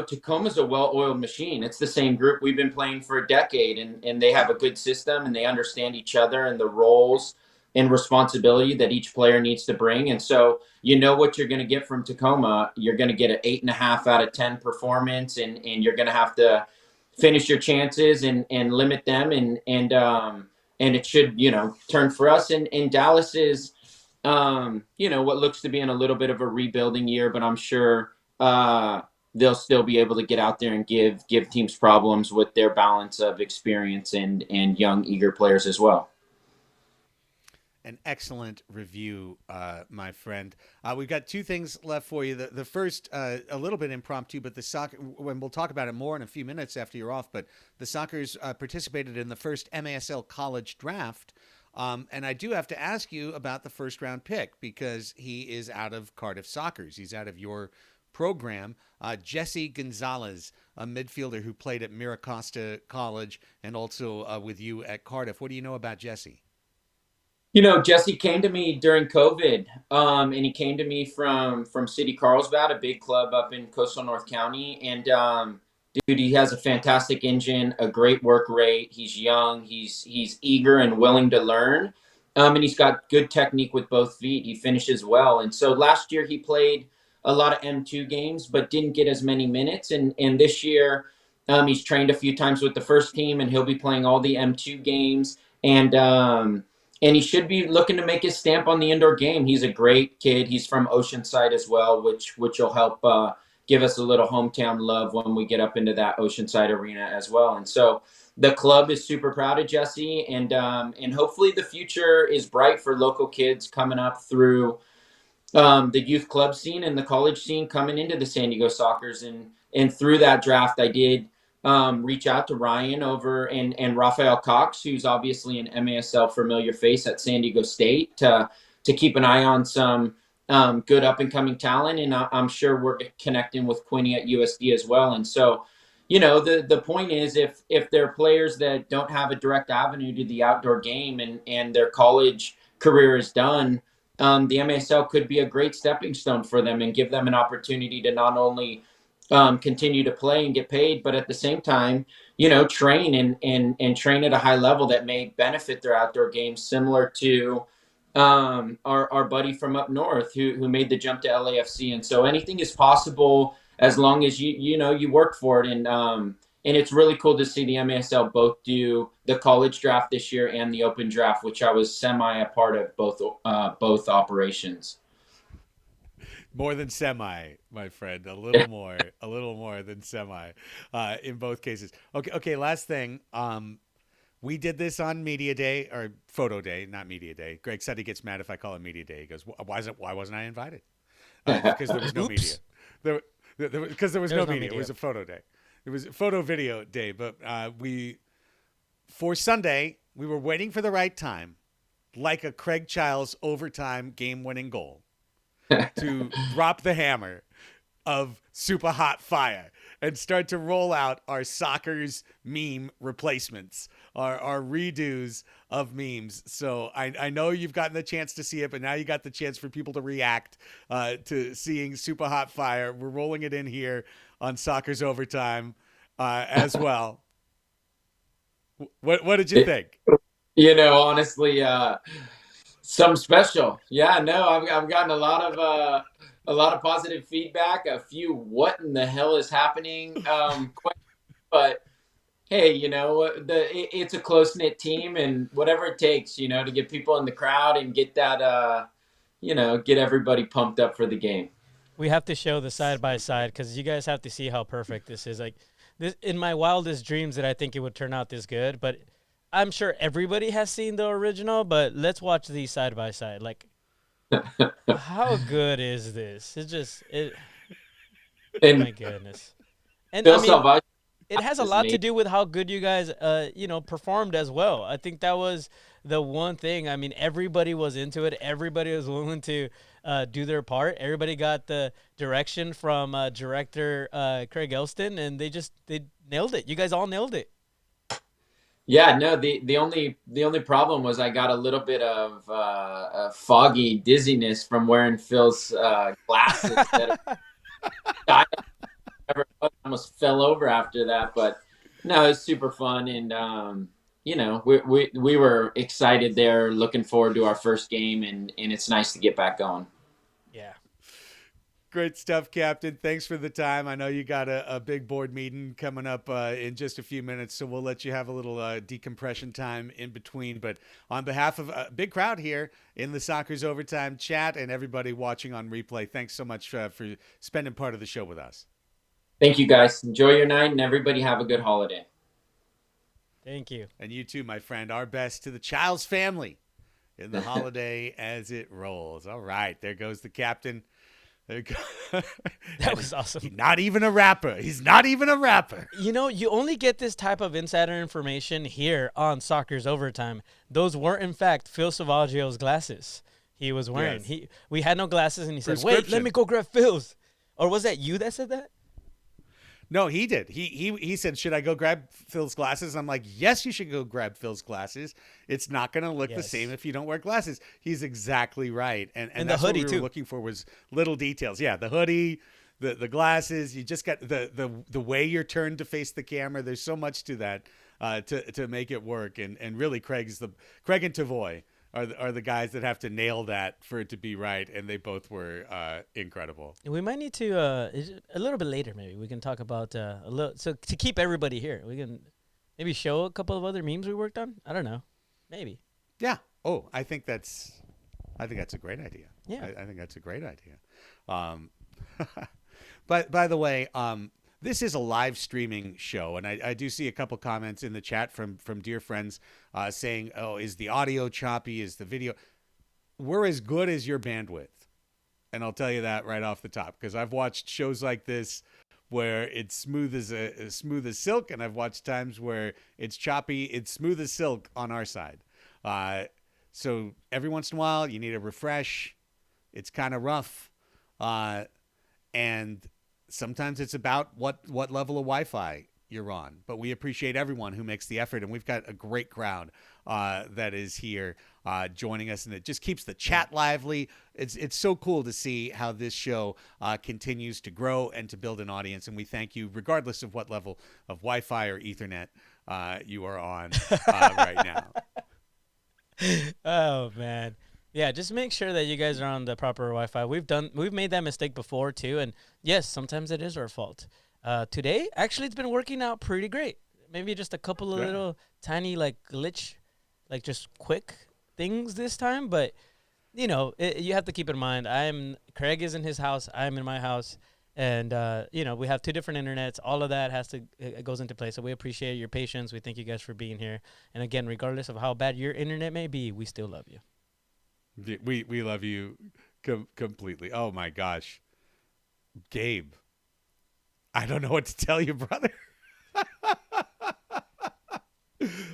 Speaker 7: Tacoma's a well-oiled machine. It's the same group we've been playing for a decade, and they have a good system, and they understand each other and the roles. and responsibility that each player needs to bring. And so you know what you're going to get from Tacoma. You're going to get an 8.5 out of 10 performance, and you're going to have to finish your chances and limit them. And it should, turn for us. And Dallas is, what looks to be in a little bit of a rebuilding year, but I'm sure they'll still be able to get out there and give teams problems with their balance of experience and young, eager players as well.
Speaker 5: An excellent review, my friend. We've got two things left for you. The first, a little bit impromptu, but the soccer, when we'll talk about it more in a few minutes after you're off, but the Sockers participated in the first MASL college draft. And I do have to ask you about the first round pick because he is out of Cardiff Sockers. He's out of your program. Jesse Gonzalez, a midfielder who played at Miracosta College and also with you at Cardiff. What do you know about Jesse?
Speaker 7: Jesse came to me during COVID, and he came to me from City Carlsbad, a big club up in coastal North County. And dude, he has a fantastic engine, a great work rate. He's young, he's eager and willing to learn, and he's got good technique with both feet. He finishes well, and so last year he played a lot of M2 games, but didn't get as many minutes. And this year, he's trained a few times with the first team, and he'll be playing all the M2 games. And he should be looking to make his stamp on the indoor game. He's a great kid. He's from Oceanside as well, which will help give us a little hometown love when we get up into that Oceanside arena as well. And so the club is super proud of Jesse, and hopefully the future is bright for local kids coming up through the youth club scene and the college scene coming into the San Diego Sockers. And through that draft, I did reach out to Ryan over and Rafael Cox, who's obviously an MASL familiar face at San Diego State, to keep an eye on some good up and coming talent. And I'm sure we're connecting with Quinny at USD as well. And so, the point is, if there are players that don't have a direct avenue to the outdoor game and their college career is done, the MASL could be a great stepping stone for them and give them an opportunity to not only continue to play and get paid, but at the same time, train and train at a high level that may benefit their outdoor games, similar to our buddy from up north who made the jump to LAFC. And so anything is possible as long as you work for it. And it's really cool to see the MASL both do the college draft this year and the open draft, which I was semi a part of both operations.
Speaker 5: More than semi, my friend. A little more than semi, in both cases. Okay. Last thing. We did this on Media Day or Photo Day, not Media Day. Greg said he gets mad if I call it Media Day. He goes, "Why wasn't I invited?" Because there was no media. Because there was no media. It was a photo day. It was a photo video day. But for Sunday, we were waiting for the right time, like a Kraig Chiles overtime game-winning goal, to drop the hammer of super hot fire and start to roll out our Sockers meme replacements, our redos of memes. So I know you've gotten the chance to see it, but now you got the chance for people to react to seeing super hot fire. We're rolling it in here on Sockers Overtime as well. What did you think?
Speaker 7: Honestly, something special. Yeah, no, I've gotten a lot of positive feedback. A few, what in the hell is happening? But hey, it's a close knit team, and whatever it takes, to get people in the crowd and get that, get everybody pumped up for the game.
Speaker 6: We have to show the side by side because you guys have to see how perfect this is. Like this, in my wildest dreams, that I think it would turn out this good, but I'm sure everybody has seen the original. But let's watch these side by side. Like, how good is this? Oh my goodness. And I mean, it has a lot to do with how good you guys, performed as well. I think that was the one thing. I mean, everybody was into it. Everybody was willing to do their part. Everybody got the direction from director Craig Elston, and they nailed it. You guys all nailed it.
Speaker 7: Yeah, no, the only problem was I got a little bit of foggy dizziness from wearing Phil's glasses. I almost fell over after that, but no, it's super fun. And we were excited there, looking forward to our first game, and it's nice to get back going.
Speaker 6: Yeah.
Speaker 5: Great stuff, Captain. Thanks for the time. I know you got a big board meeting coming up in just a few minutes, so we'll let you have a little decompression time in between. But on behalf of a big crowd here in the Soccer's Overtime chat and everybody watching on replay, thanks so much for spending part of the show with us.
Speaker 7: Thank you, guys. Enjoy your night, and everybody have a good holiday.
Speaker 6: Thank you.
Speaker 5: And you too, my friend. Our best to the Chiles family in the holiday as it rolls. All right, there goes the captain. There you go.
Speaker 6: That was awesome.
Speaker 5: He's not even a rapper. He's not even a rapper.
Speaker 6: You know, you only get this type of insider information here on Soccer's Overtime. Those weren't, in fact, Phil Savaggio's glasses he was wearing.
Speaker 5: Yes.
Speaker 6: We had no glasses, and he said, wait, let me go grab Phil's. Or was that you that said that?
Speaker 5: No, he did. He said, should I go grab Phil's glasses? I'm like, yes, you should go grab Phil's glasses. It's not going to look the same if you don't wear glasses. He's exactly right. And that's
Speaker 6: the hoodie,
Speaker 5: what we were
Speaker 6: too.
Speaker 5: looking for was little details. Yeah, the hoodie, the glasses. You just got the way you're turned to face the camera. There's so much to that to make it work. And really, Kraig and Tavoy are the guys that have to nail that for it to be right, and they both were incredible.
Speaker 6: We might need to a little bit later. Maybe we can talk about a little. So to keep everybody here, we can maybe show a couple of other memes we worked on. I don't know, maybe.
Speaker 5: Yeah. Oh, I think that's a great idea.
Speaker 6: Yeah.
Speaker 5: I think that's a great idea. But by the way, this is a live streaming show, and I do see a couple comments in the chat from dear friends saying, "Oh, is the audio choppy? Is the video?" We're as good as your bandwidth, and I'll tell you that right off the top because I've watched shows like this where it's smooth as silk, and I've watched times where it's choppy. It's smooth as silk on our side. So every once in a while, you need a refresh. It's kind of rough, and sometimes it's about what level of Wi-Fi you're on. But we appreciate everyone who makes the effort, and we've got a great crowd that is here joining us, and it just keeps the chat lively. It's so cool to see how this show continues to grow and to build an audience, and we thank you regardless of what level of Wi-Fi or Ethernet you are on right now.
Speaker 6: Oh man. Yeah, just make sure that you guys are on the proper Wi-Fi. We've made that mistake before too, and yes, sometimes it is our fault. Today, actually, it's been working out pretty great. Maybe just a couple of little tiny glitch, just quick things this time, but you know, you have to keep in mind. Kraig is in his house, I'm in my house, and we have two different internets. All of that it goes into play. So we appreciate your patience. We thank you guys for being here. And again, regardless of how bad your internet may be, we still love you.
Speaker 5: We love you completely. Oh my gosh, Gabe, I don't know what to tell you, brother.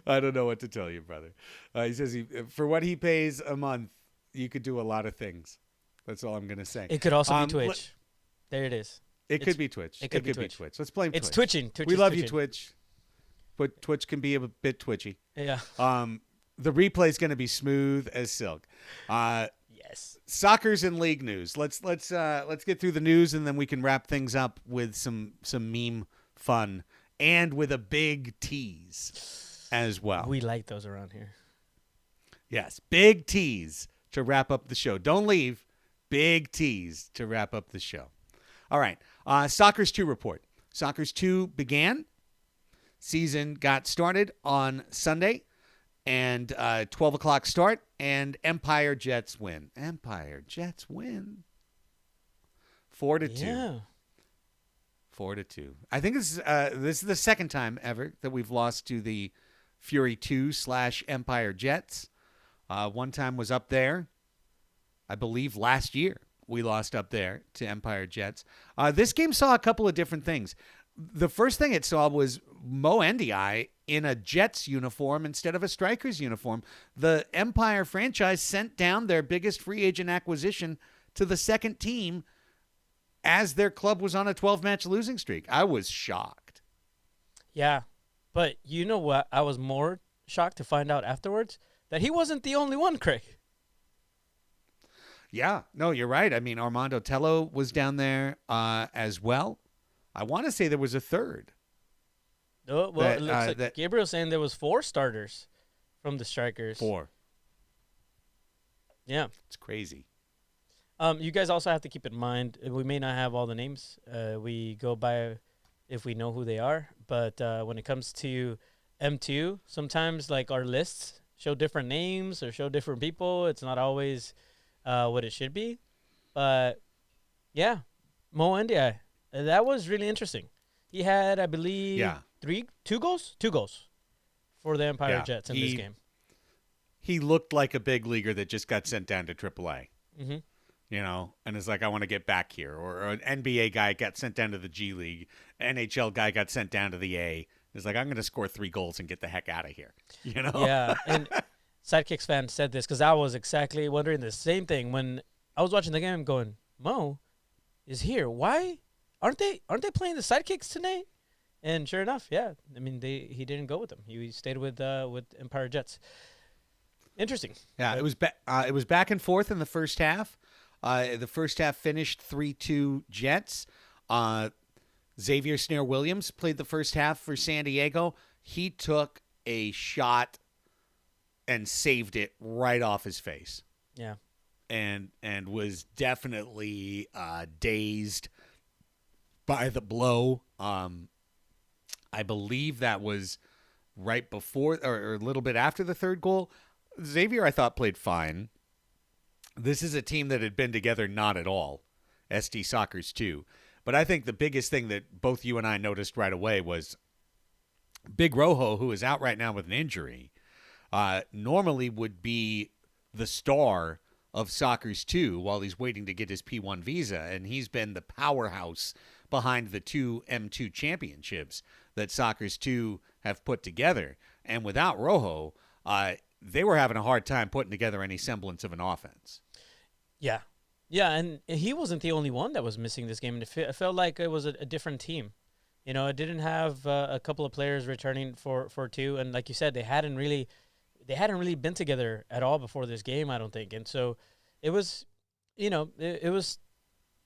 Speaker 5: I don't know what to tell you, brother. He says for what he pays a month, you could do a lot of things. That's all I'm gonna say.
Speaker 6: It could also be Twitch. There it is.
Speaker 5: It could be Twitch.
Speaker 6: It could be Twitch.
Speaker 5: Let's blame Twitch.
Speaker 6: It's twitching.
Speaker 5: We love you, Twitch. But Twitch can be a bit twitchy.
Speaker 6: Yeah.
Speaker 5: The replay is going to be smooth as silk.
Speaker 6: Yes.
Speaker 5: Soccer's in league news. Let's get through the news, and then we can wrap things up with some meme fun and with a big tease as well.
Speaker 6: We like those around here.
Speaker 5: Yes, big tease to wrap up the show. Don't leave. Big tease to wrap up the show. All right. Soccer's 2 report. Soccer's 2 began. Season got started on Sunday. And 12 o'clock start, and Empire Jets win. Empire Jets win. 4-2.
Speaker 6: Yeah.
Speaker 5: 4-2. I think this is the second time ever that we've lost to the Fury 2/Empire Jets. One time was up there, I believe last year. We lost up there to Empire Jets. This game saw a couple of different things. The first thing it saw was Mo Ndiaye in a Jets uniform instead of a Strikers uniform. The Empire franchise sent down their biggest free agent acquisition to the second team as their club was on a 12-match losing streak. I was shocked.
Speaker 6: Yeah, but you know what? I was more shocked to find out afterwards that he wasn't the only one, Kraig.
Speaker 5: Yeah, no, you're right. I mean, Armando Tello was down there as well. I want to say there was a third.
Speaker 6: Oh, well, it looks like Gabriel's saying there was 4 starters from the Strikers.
Speaker 5: 4.
Speaker 6: Yeah.
Speaker 5: It's crazy.
Speaker 6: You guys also have to keep in mind, we may not have all the names. We go by if we know who they are. But when it comes to M2, sometimes like our lists show different names or show different people. It's not always what it should be. But, yeah, Mo Ndiaye, that was really interesting. He had, I believe, 2 goals? 2 goals for the Empire Jets in this game.
Speaker 5: He looked like a big leaguer that just got sent down to AAA.
Speaker 6: Mm-hmm.
Speaker 5: You know, and is like, I want to get back here. Or an NBA guy got sent down to the G League. NHL guy got sent down to the A. He's like, I'm going to score 3 goals and get the heck out of here. You know?
Speaker 6: Yeah, and Sidekicks fan said this because I was exactly wondering the same thing when I was watching the game going, Mo is here. Why aren't they playing the Sidekicks tonight? And sure enough, yeah. I mean, he didn't go with them. He stayed with Empire Jets. Interesting.
Speaker 5: Yeah, it was back and forth in the first half. The first half finished 3-2 Jets. Xavier Snare Williams played the first half for San Diego. He took a shot and saved it right off his face.
Speaker 6: Yeah.
Speaker 5: And was definitely dazed by the blow. I believe that was right before or a little bit after the third goal. Xavier, I thought, played fine. This is a team that had been together not at all. SD Soccer's too. But I think the biggest thing that both you and I noticed right away was Big Rojo, who is out right now with an injury, normally would be the star of Soccer's 2 while he's waiting to get his P1 visa, and he's been the powerhouse behind the 2 M2 championships that Soccer's 2 have put together. And without Rojo, they were having a hard time putting together any semblance of an offense.
Speaker 6: Yeah. Yeah, and he wasn't the only one that was missing this game. It felt like it was a different team. You know, it didn't have a couple of players returning for 2, and like you said, they hadn't really been together at all before this game, I don't think. And so it was, you know, it was,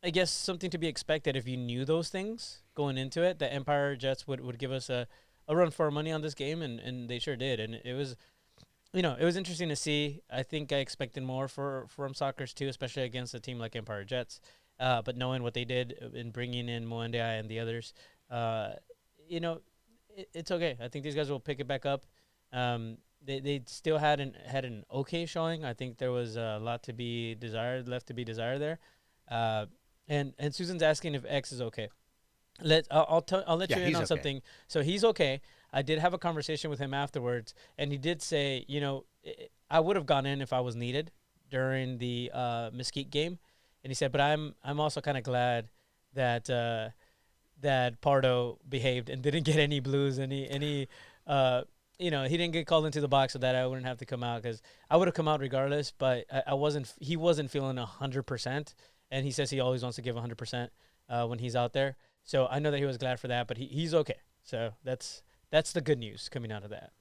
Speaker 6: I guess, something to be expected if you knew those things going into it. The Empire Jets would give us a run for our money on this game, and they sure did. And it was, you know, it was interesting to see. I think I expected more from Soccer's too, especially against a team like Empire Jets. But knowing what they did in bringing in Mo Ndiaye and the others, you know, it's okay. I think these guys will pick it back up. They still had an okay showing. I think there was a lot to be desired, left to be desired there. And Susan's asking if X is okay. I'll let you in on something. So he's okay. I did have a conversation with him afterwards, and he did say, you know, I would have gone in if I was needed during the Mesquite game, and he said, but I'm also kind of glad that that Pardo behaved and didn't get any blues, any you know, he didn't get called into the box so that I wouldn't have to come out, because I would have come out regardless, but he wasn't feeling 100%, and he says he always wants to give 100% when he's out there. So I know that he was glad for that, but he's okay. So that's the good news coming out of that.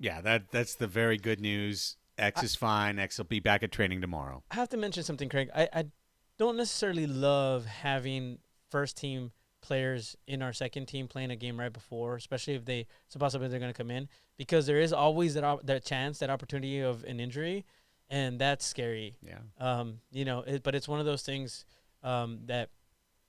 Speaker 5: Yeah, that's the very good news. X is fine. X will be back at training tomorrow.
Speaker 6: I have to mention something, Craig. I don't necessarily love having first team players in our second team playing a game right before, especially if it's a possibility they're going to come in, because there is always that chance, that opportunity of an injury, and that's scary.
Speaker 5: Yeah.
Speaker 6: You know, but it's one of those things that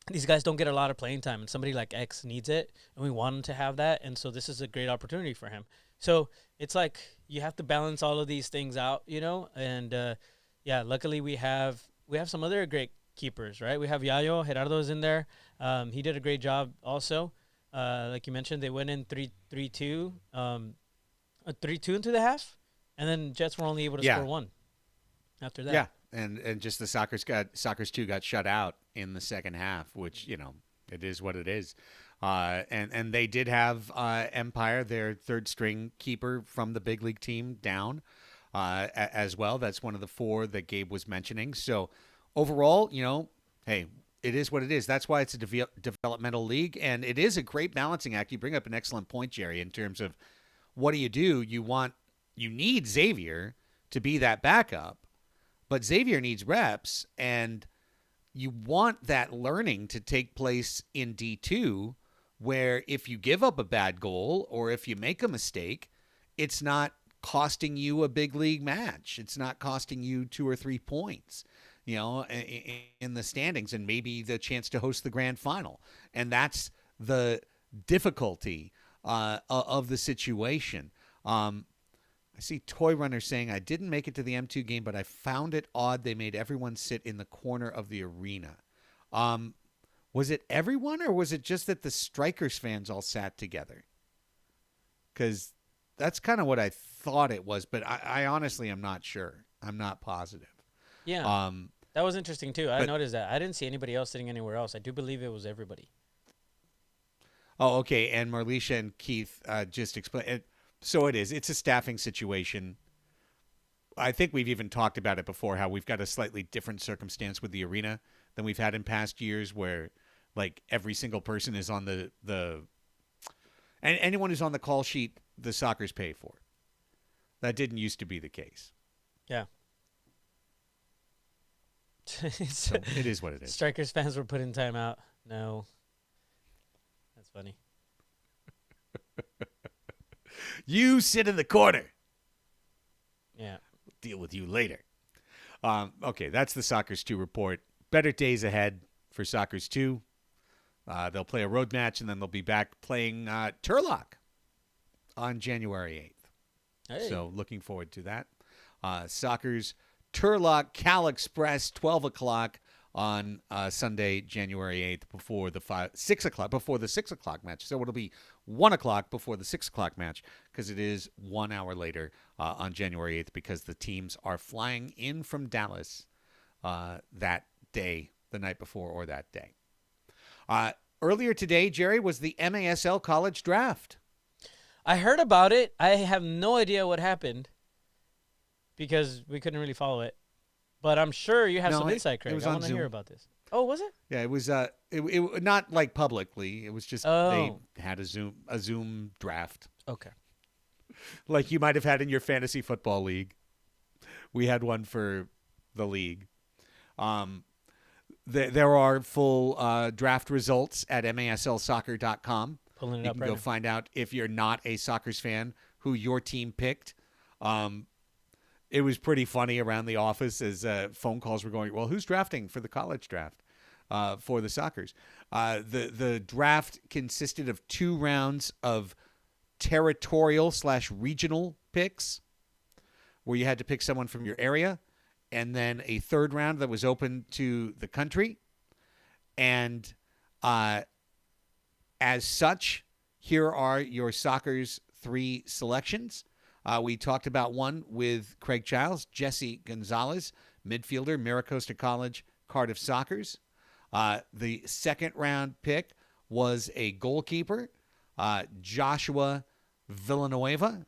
Speaker 6: these guys don't get a lot of playing time, and somebody like X needs it, and we want him to have that, and so this is a great opportunity for him. So it's like you have to balance all of these things out, you know, and yeah, luckily we have some other great keepers, right? We have Yayo, Gerardo's in there. He did a great job also. Like you mentioned, they went in 3-2, 3-2 into the half, and then Jets were only able to score 1 after that.
Speaker 5: Yeah, and just the Soccer's 2 got shut out in the second half, which, you know, it is what it is. And they did have Empire, their third string keeper from the big league team, down as well. That's one of the 4 that Gabe was mentioning. So overall, you know, hey, it is what it is. That's why it's a developmental league, and it is a great balancing act. You bring up an excellent point, Jerry, in terms of what do? You need Xavier to be that backup, but Xavier needs reps, and you want that learning to take place in D2 where if you give up a bad goal or if you make a mistake, it's not costing you a big league match. It's not costing you 2 or 3 points, in the standings and maybe the chance to host the grand final. And that's the difficulty of the situation. I see Toy Runner saying, I didn't make it to the M2 game, but I found it odd they made everyone sit in the corner of the arena. Was it everyone, or was it just that the Strikers fans all sat together? Because that's kind of what I thought it was, but I honestly am not sure. I'm not positive.
Speaker 6: Yeah, that was interesting too. I noticed that. I didn't see anybody else sitting anywhere else. I do believe it was everybody.
Speaker 5: Oh, okay. And Marlisha and Keith just explained it. So it is. It's a staffing situation. I think we've even talked about it before, how we've got a slightly different circumstance with the arena than we've had in past years, where like every single person is on the and anyone who's on the call sheet, the Sockers pay for. That didn't used to be the case.
Speaker 6: Yeah.
Speaker 5: So it is what it is.
Speaker 6: Strikers fans were put in timeout. No. That's funny.
Speaker 5: You sit in the corner.
Speaker 6: Yeah.
Speaker 5: We'll deal with you later. Okay, that's the Sockers 2 report. Better days ahead for Sockers 2. They'll play a road match, and then they'll be back playing Turlock on January 8th.
Speaker 6: Hey.
Speaker 5: So looking forward to that. Sockers Turlock Cal Express, 12 o'clock on Sunday, January 8th, before the 6 o'clock match. So it'll be 1 o'clock before the 6 o'clock match, because it is 1 hour later on January 8th, because the teams are flying in from Dallas that day, the night before, or that day. Earlier today, Jerry, was the MASL college draft.
Speaker 6: I heard about it. I have no idea what happened because we couldn't really follow it. But I'm sure you have some insight, Craig. I want to hear about this. Oh, was it?
Speaker 5: Yeah, it was. It not like publicly. It was just they had a Zoom draft.
Speaker 6: Okay.
Speaker 5: Like you might have had in your fantasy football league. We had one for the league. There are full draft results at maslsoccer.com.
Speaker 6: Pulling it
Speaker 5: you
Speaker 6: up
Speaker 5: can
Speaker 6: right
Speaker 5: go
Speaker 6: now.
Speaker 5: find out, if you're not a Sockers fan, who your team picked. It was pretty funny around the office as phone calls were going, well, who's drafting for the college draft for the Sockers? The draft consisted of 2 rounds of territorial/regional picks, where you had to pick someone from your area, and then a 3rd round that was open to the country. And as such, here are your Sockers 3 selections. We talked about one with Kraig Chiles, Jesse Gonzalez, midfielder, Maricosta College, Cardiff Sockers. The 2nd round pick was a goalkeeper, Joshua Villanueva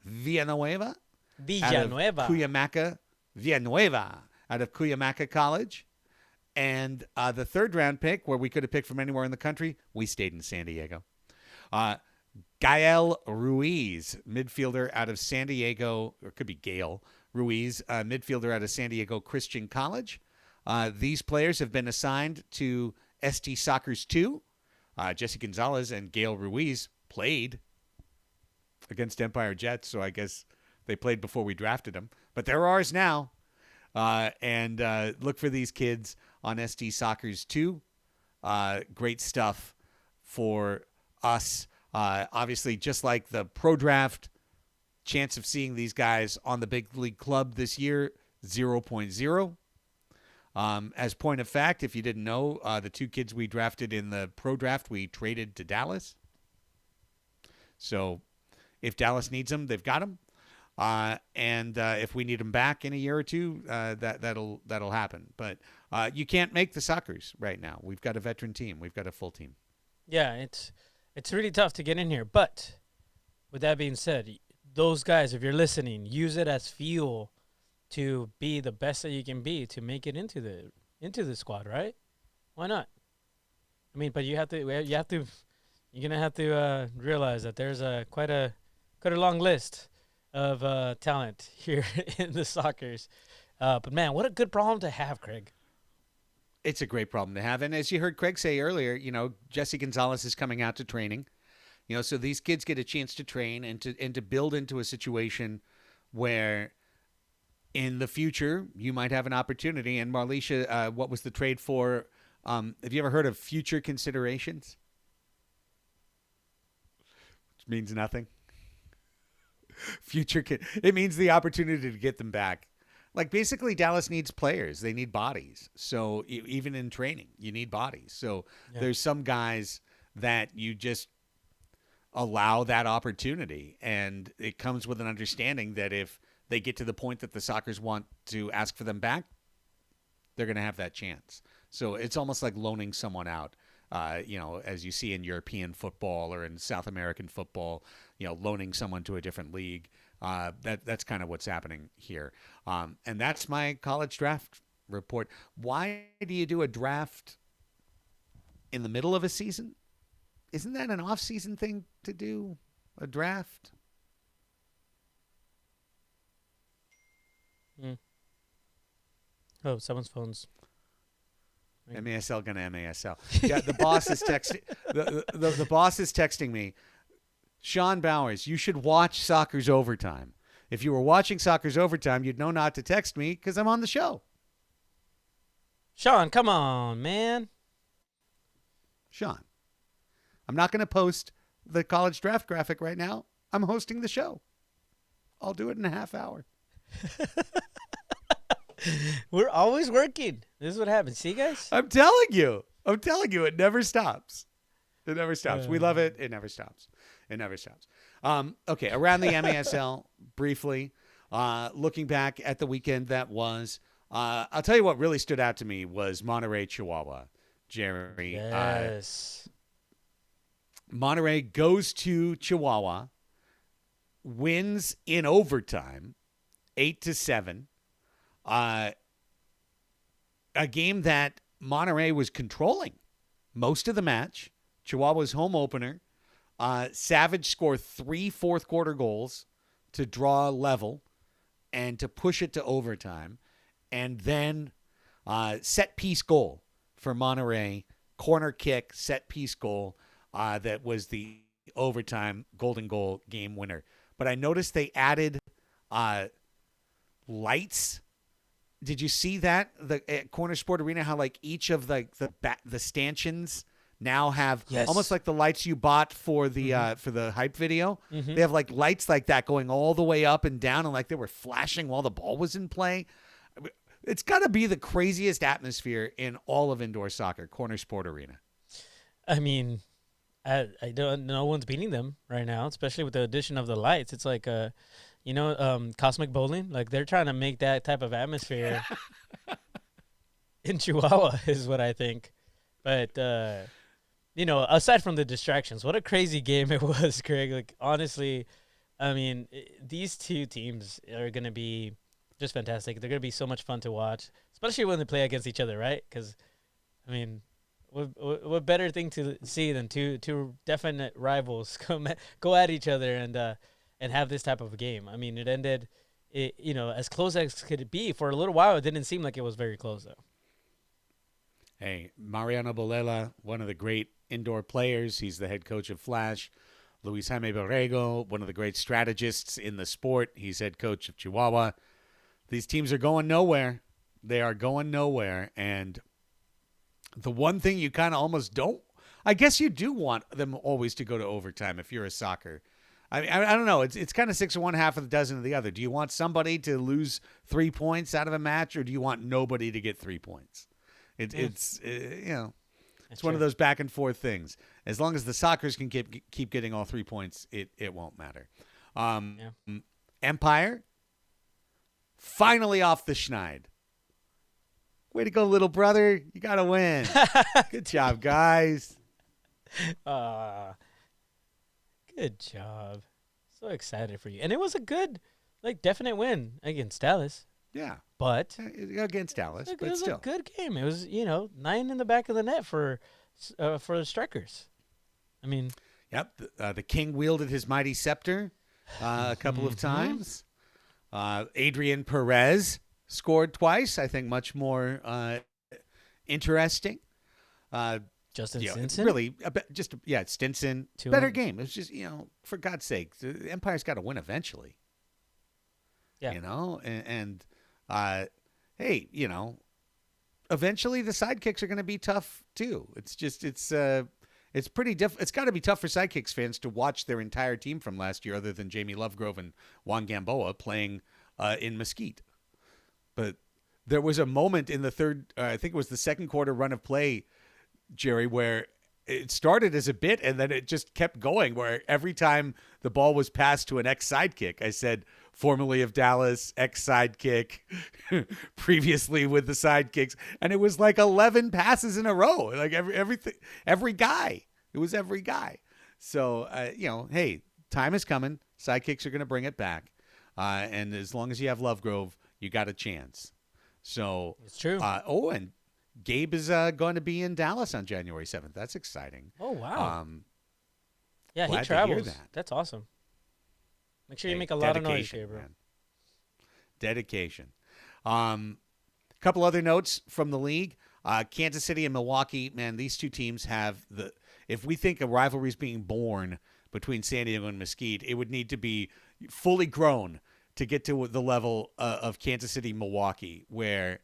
Speaker 5: out of Cuyamaca College. And the 3rd round pick, where we could have picked from anywhere in the country, we stayed in San Diego. Gael Ruiz, midfielder out of San Diego, or it could be Gail Ruiz, midfielder out of San Diego Christian College. These players have been assigned to ST Sockers 2. Jesse Gonzalez and Gail Ruiz played against Empire Jets, so I guess they played before we drafted them. But they're ours now. And look for these kids on ST Sockers 2. Great stuff for us. Obviously, just like the pro draft, chance of seeing these guys on the big league club this year, 0.0. As point of fact, if you didn't know, the 2 kids we drafted in the pro draft, we traded to Dallas. So if Dallas needs them, they've got them. And if we need them back in a year or 2, that'll happen. But you can't make the Sockers right now. We've got a veteran team. We've got a full team.
Speaker 6: Yeah, it's really tough to get in here. But with that being said, those guys, if you're listening, use it as fuel to be the best that you can be to make it into the squad, right? Why not? I mean, but you're gonna have to realize that there's quite a long list of talent here in the Sockers. But man, what a good problem to have, Craig.
Speaker 5: It's a great problem to have. And as you heard Craig say earlier, Jesse Gonzalez is coming out to training. So these kids get a chance to train and to build into a situation where in the future you might have an opportunity. And Marlisha, what was the trade for? Have you ever heard of future considerations? Which means nothing. It means the opportunity to get them back. Like basically Dallas needs players. They need bodies. So even in training, you need bodies. So there's some guys that you just allow that opportunity. And it comes with an understanding that if they get to the point that the Sockers want to ask for them back, they're going to have that chance. So it's almost like loaning someone out, as you see in European football or in South American football, loaning someone to a different league. That's kind of what's happening here. And that's my college draft report. Why do you do a draft in the middle of a season? Isn't that an off-season thing to do, a draft?
Speaker 6: Oh, someone's phone's.
Speaker 5: MASL gonna MASL. Yeah, the boss is texting. The boss is texting me. Sean Bowers, you should watch Soccer's Overtime. If you were watching Soccer's Overtime, you'd know not to text me because I'm on the show.
Speaker 6: Sean, come on, man.
Speaker 5: Sean, I'm not going to post the college draft graphic right now. I'm hosting the show. I'll do it in a half hour.
Speaker 6: We're always working. This is what happens. See, guys?
Speaker 5: I'm telling you. It never stops. It never stops. We love it. It never stops. Okay, around the MASL, briefly, looking back at the weekend that was, I'll tell you what really stood out to me was Monterey, Chihuahua. Jerry.
Speaker 6: Yes.
Speaker 5: Monterey goes to Chihuahua, wins in overtime, 8-7. A game that Monterey was controlling most of the match. Chihuahua's home opener. Savage scored 3 fourth-quarter goals to draw level and to push it to overtime. And then set-piece goal for Monterey. Corner kick, set-piece goal that was the overtime golden goal game winner. But I noticed they added lights. Did you see that at Corner Sport Arena? How like each of the stanchions now have almost like the lights you bought for the hype video. Mm-hmm. They have like lights like that going all the way up and down, and like they were flashing while the ball was in play. It's got to be the craziest atmosphere in all of indoor soccer. Corner Sport Arena.
Speaker 6: I mean, I don't. No one's beating them right now, especially with the addition of the lights. It's like Cosmic Bowling. Like they're trying to make that type of atmosphere in Chihuahua is what I think. But aside from the distractions, what a crazy game it was, Kraig. Like honestly, I mean, these two teams are gonna be just fantastic. They're gonna be so much fun to watch, especially when they play against each other, right? Because, I mean, what better thing to see than two definite rivals go at each other and have this type of game. I mean, it ended, as close as could be. For a little while, it didn't seem like it was very close, though.
Speaker 5: Hey, Mariano Bolela, one of the great indoor players. He's the head coach of Flash. Luis Jaime Borrego, one of the great strategists in the sport. He's head coach of Chihuahua. These teams are going nowhere. They are going nowhere. And the one thing you kind of almost don't, I guess you do want them always to go to overtime if you're a soccer. I mean, I don't know. It's kind of 6 of one, half of the dozen of the other. Do you want somebody to lose 3 points out of a match, or do you want nobody to get 3 points? It's one of those back and forth things. As long as the Sockers can keep getting all 3 points, it won't matter. Empire, finally off the schneid. Way to go, little brother. You got to win. Good job, guys.
Speaker 6: Good job. So excited for you. And it was a good, definite win against Dallas.
Speaker 5: Yeah.
Speaker 6: But
Speaker 5: against Dallas,
Speaker 6: it was
Speaker 5: still.
Speaker 6: A good game. It was, 9 in the back of the net for the strikers. I mean.
Speaker 5: Yep. The king wielded his mighty scepter a couple of times. Adrian Perez scored twice. I think much more interesting.
Speaker 6: Justin
Speaker 5: you know,
Speaker 6: Stinson?
Speaker 5: really, Stinson,
Speaker 6: 2-1.
Speaker 5: better game. It's just, for God's sake, the Empire's got to win eventually.
Speaker 6: Yeah.
Speaker 5: Hey, eventually the sidekicks are going to be tough too. It's just, it's pretty it's got to be tough for sidekicks fans to watch their entire team from last year, other than Jamie Lovegrove and Juan Gamboa, playing in Mesquite. But there was a moment in the I think it was the second quarter run of play, Jerry, where it started as a bit and then it just kept going, where every time the ball was passed to an ex-sidekick, I said, formerly of Dallas, ex-sidekick, previously with the sidekicks. And it was like 11 passes in a row. Like every guy. It was every guy. So, hey, time is coming. Sidekicks are going to bring it back. And as long as you have Lovegrove, you got a chance. So
Speaker 6: It's true.
Speaker 5: And Gabe is going to be in Dallas on January 7th. That's exciting.
Speaker 6: Oh, wow. Yeah, he
Speaker 5: glad to hear
Speaker 6: travels.
Speaker 5: that.
Speaker 6: That's awesome. Make sure you
Speaker 5: Hey,
Speaker 6: make a lot of noise,
Speaker 5: dedication,
Speaker 6: Gabriel.
Speaker 5: man. Dedication. A couple other notes from the league. Kansas City and Milwaukee, man, these two teams have if we think a rivalry is being born between San Diego and Mesquite, it would need to be fully grown to get to the level of Kansas City, Milwaukee, where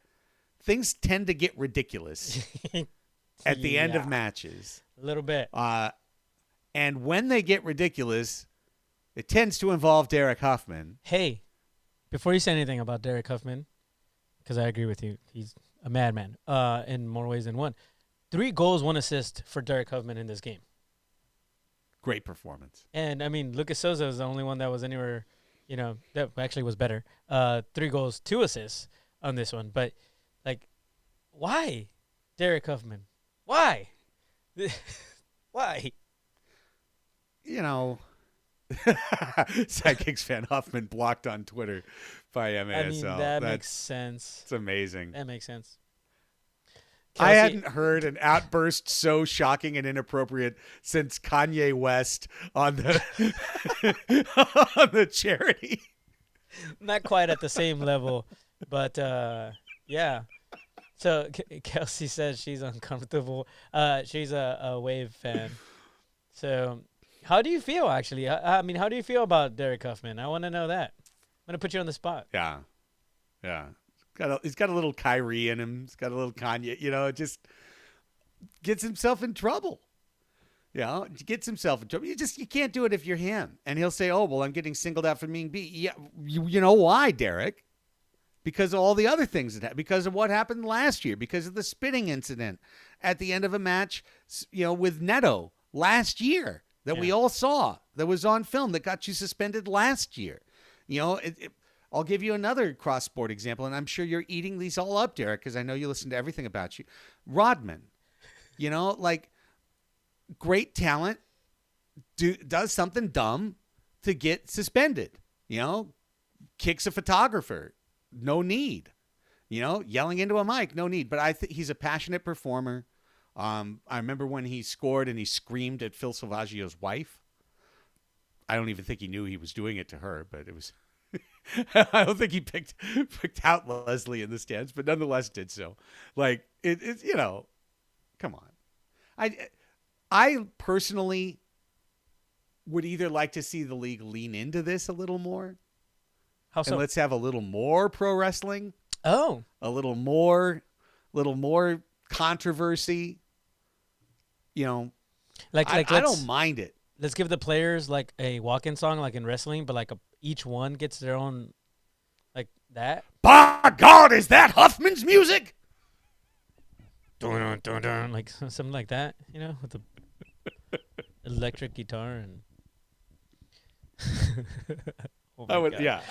Speaker 5: things tend to get ridiculous at the end of matches.
Speaker 6: A little bit.
Speaker 5: And when they get ridiculous, it tends to involve Derek Huffman.
Speaker 6: Hey, before you say anything about Derek Huffman, because I agree with you, he's a madman in more ways than one. 3 goals, 1 assist for Derek Huffman in this game.
Speaker 5: Great performance.
Speaker 6: And, I mean, Lucas Souza was the only one that was anywhere, that actually was better. 3 goals, 2 assists on this one. But, why Derek Huffman? Why? Why?
Speaker 5: Sidekicks fan Huffman blocked on Twitter by MASL.
Speaker 6: I mean, that makes sense.
Speaker 5: It's amazing.
Speaker 6: That makes sense.
Speaker 5: I hadn't heard an outburst so shocking and inappropriate since Kanye West on the on the charity.
Speaker 6: Not quite at the same level, but yeah. So Kelsey says she's uncomfortable. She's a Wave fan. So how do you feel, actually? I mean, how do you feel about Derek Huffman? I want to know that. I'm going to put you on the spot.
Speaker 5: Yeah. He's got a little Kyrie in him. He's got a little Kanye. It just gets himself in trouble. Gets himself in trouble. You can't do it if you're him. And he'll say, "Oh, well, I'm getting singled out for being beat." Yeah, you know why, Derek? Because of all the other things that happened. Because of what happened last year. Because of the spitting incident at the end of a match, with Neto last year that we all saw, that was on film, that got you suspended last year. I'll give you another cross-sport example, and I'm sure you're eating these all up, Derek, because I know you listen to everything about you. Rodman, great talent, does something dumb to get suspended. Kicks a photographer, no need. Yelling into a mic, no need. But I think he's a passionate performer. I remember when he scored and he screamed at Phil Salvaggio's wife. I don't even think he knew he was doing it to her, but it was... I don't think he picked out Leslie in the stands, but nonetheless did so. It's come on. I personally would either like to see the league lean into this a little more.
Speaker 6: How so?
Speaker 5: And let's have a little more pro wrestling.
Speaker 6: Oh.
Speaker 5: A little more controversy. I don't mind it.
Speaker 6: Let's give the players a walk-in song like in wrestling, but each one gets their own that.
Speaker 5: By God, is that Huffman's music?
Speaker 6: Dun, dun, dun, something like that, with the electric guitar and. Oh my God.
Speaker 5: Yeah.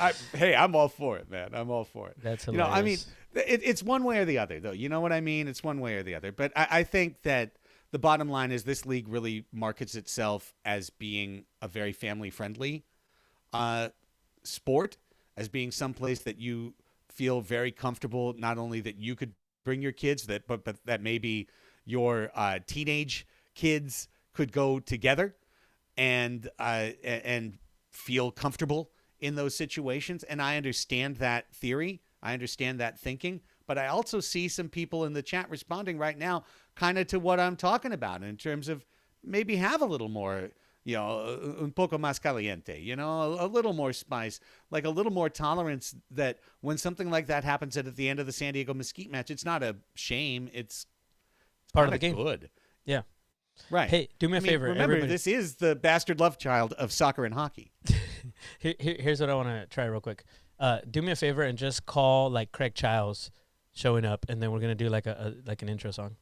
Speaker 5: I'm all for it, man. I'm all for it.
Speaker 6: That's hilarious.
Speaker 5: It's one way or the other, though. You know what I mean? It's one way or the other. But I think that the bottom line is this league really markets itself as being a very family-friendly sport, as being someplace that you feel very comfortable, not only that you could bring your kids, but that maybe your teenage kids could go together and feel comfortable in those situations. And I understand that theory. I understand that thinking. But I also see some people in the chat responding right now kind of to what I'm talking about in terms of maybe have a little more, un poco más caliente, a little more spice, like a little more tolerance that when something like that happens at the end of the San Diego Mesquite match, it's not a shame. It's
Speaker 6: Part of the game.
Speaker 5: Good.
Speaker 6: Yeah.
Speaker 5: Right.
Speaker 6: Hey, do me a favor.
Speaker 5: Remember,
Speaker 6: everybody.
Speaker 5: this is the bastard love child of soccer and hockey.
Speaker 6: Here's what I want to try real quick. Do me a favor and just call like Kraig Chiles showing up, and then we're gonna do like an intro song.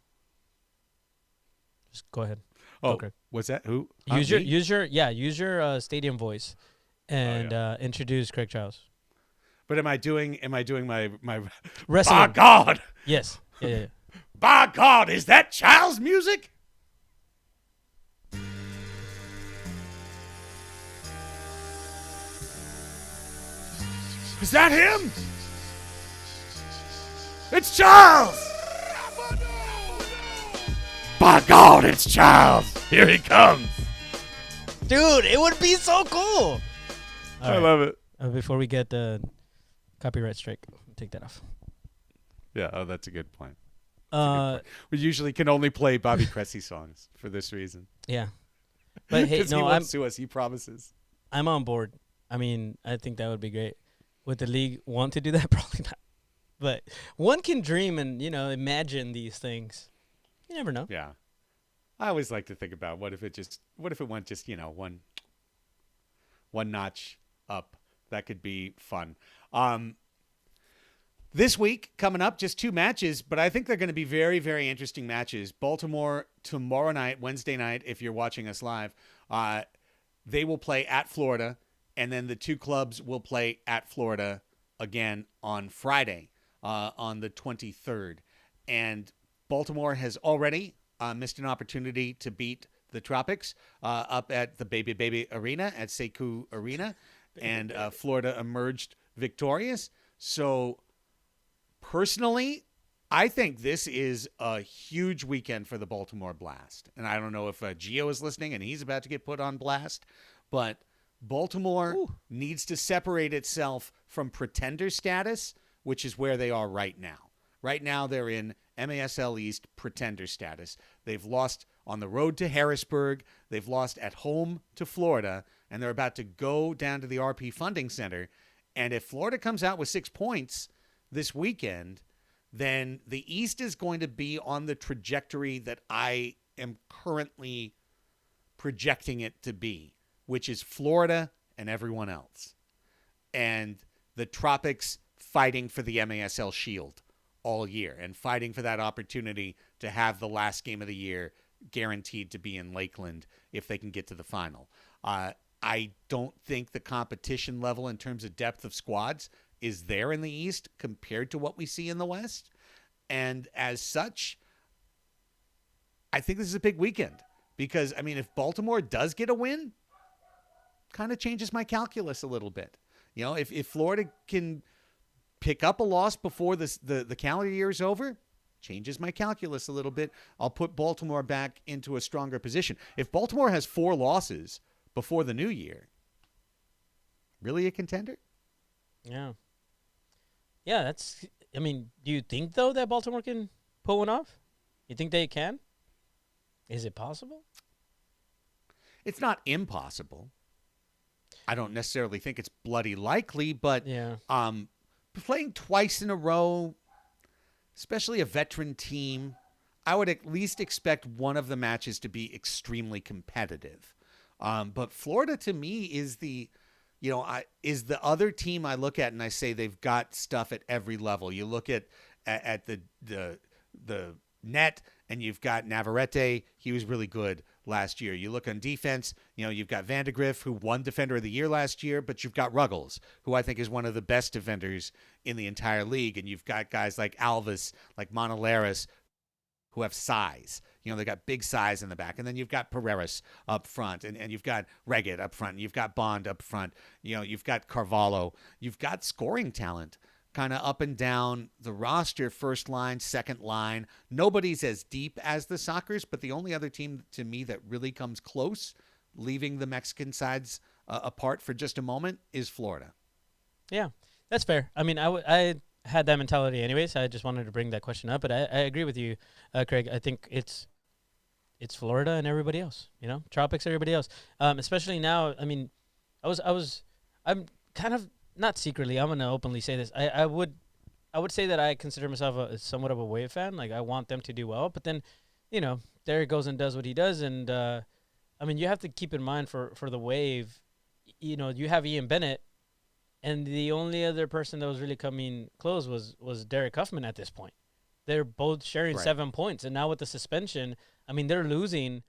Speaker 6: Just go ahead.
Speaker 5: Oh,
Speaker 6: Craig.
Speaker 5: what's that? Who?
Speaker 6: Use your stadium voice, and introduce Kraig Chiles.
Speaker 5: But am I doing my
Speaker 6: Wrestling.
Speaker 5: By God!
Speaker 6: Yes. Yeah.
Speaker 5: By God, is that Child's music? Is that him? It's Charles! By God, it's Charles! Here he comes!
Speaker 6: Dude, it would be so cool.
Speaker 5: I love it.
Speaker 6: Before we get the copyright strike, take that off.
Speaker 5: Yeah, that's a good point. We usually can only play Bobby Cressy songs for this reason.
Speaker 6: Yeah. But hey,
Speaker 5: he won't sue us, he promises.
Speaker 6: I'm on board. I mean, I think that would be great. Would the league want to do that? Probably not. But one can dream and, imagine these things. You never know.
Speaker 5: Yeah. I always like to think about what if it went just, one notch up. That could be fun. This week, coming up, just 2 matches, but I think they're going to be very, very interesting matches. Baltimore tomorrow night, Wednesday night, if you're watching us live, they will play at Florida, and then the 2 clubs will play at Florida again on Friday, on the 23rd. And Baltimore has already missed an opportunity to beat the Tropics up at the Baby Arena, at Sekou Arena, and Florida emerged victorious. So personally, I think this is a huge weekend for the Baltimore Blast. And I don't know if Gio is listening and he's about to get put on blast, but Baltimore needs to separate itself from pretender status, which is where they are right now. Right now, they're in MASL East pretender status. They've lost on the road to Harrisburg. They've lost at home to Florida, and they're about to go down to the RP Funding Center. And if Florida comes out with 6 points this weekend, then the East is going to be on the trajectory that I am currently projecting it to be, which is Florida and everyone else. And the Tropics fighting for the MASL Shield all year and fighting for that opportunity to have the last game of the year guaranteed to be in Lakeland if they can get to the final. I don't think the competition level in terms of depth of squads is there in the East compared to what we see in the West. And as such, I think this is a big weekend because, if Baltimore does get a win, kind of changes my calculus a little bit. If Florida can pick up a loss before the calendar year is over, changes my calculus a little bit. I'll put Baltimore back into a stronger position. If Baltimore has 4 losses before the new year, really a contender?
Speaker 6: Yeah. Yeah, do you think, though, that Baltimore can pull one off? You think they can? Is it possible?
Speaker 5: It's not impossible. I don't necessarily think it's bloody likely, but playing twice in a row, especially a veteran team, I would at least expect one of the matches to be extremely competitive. But Florida, to me, is the other team I look at and I say they've got stuff at every level. You look at the net, and you've got Navarrete. He was really good last year. You look on defense, you've got Vandegrift, who won Defender of the Year last year, but you've got Ruggles, who I think is one of the best defenders in the entire league. And you've got guys like Alvis, like Monolaris, who have size. They got big size in the back. And then you've got Pereiras up front, and you've got Reggett up front, and you've got Bond up front. You've got Carvalho. You've got scoring talent kind of up and down the roster, first line, second line. Nobody's as deep as the Sockers, but the only other team to me that really comes close, leaving the Mexican sides apart for just a moment, is Florida.
Speaker 6: Yeah, that's fair. I had that mentality anyways. I just wanted to bring that question up, but I agree with you, Kraig. I think it's Florida and everybody else, tropics, everybody else. Especially now. I mean, I'm kind of not secretly. I'm gonna openly say this. I would say that I consider myself somewhat of a Wave fan. Like, I want them to do well, but then, Derek goes and does what he does, and I mean, you have to keep in mind for the Wave, you have Ian Bennett, and the only other person that was really coming close was Derek Huffman at this point. They're both sharing 7 points, and now with the suspension, I mean, they're losing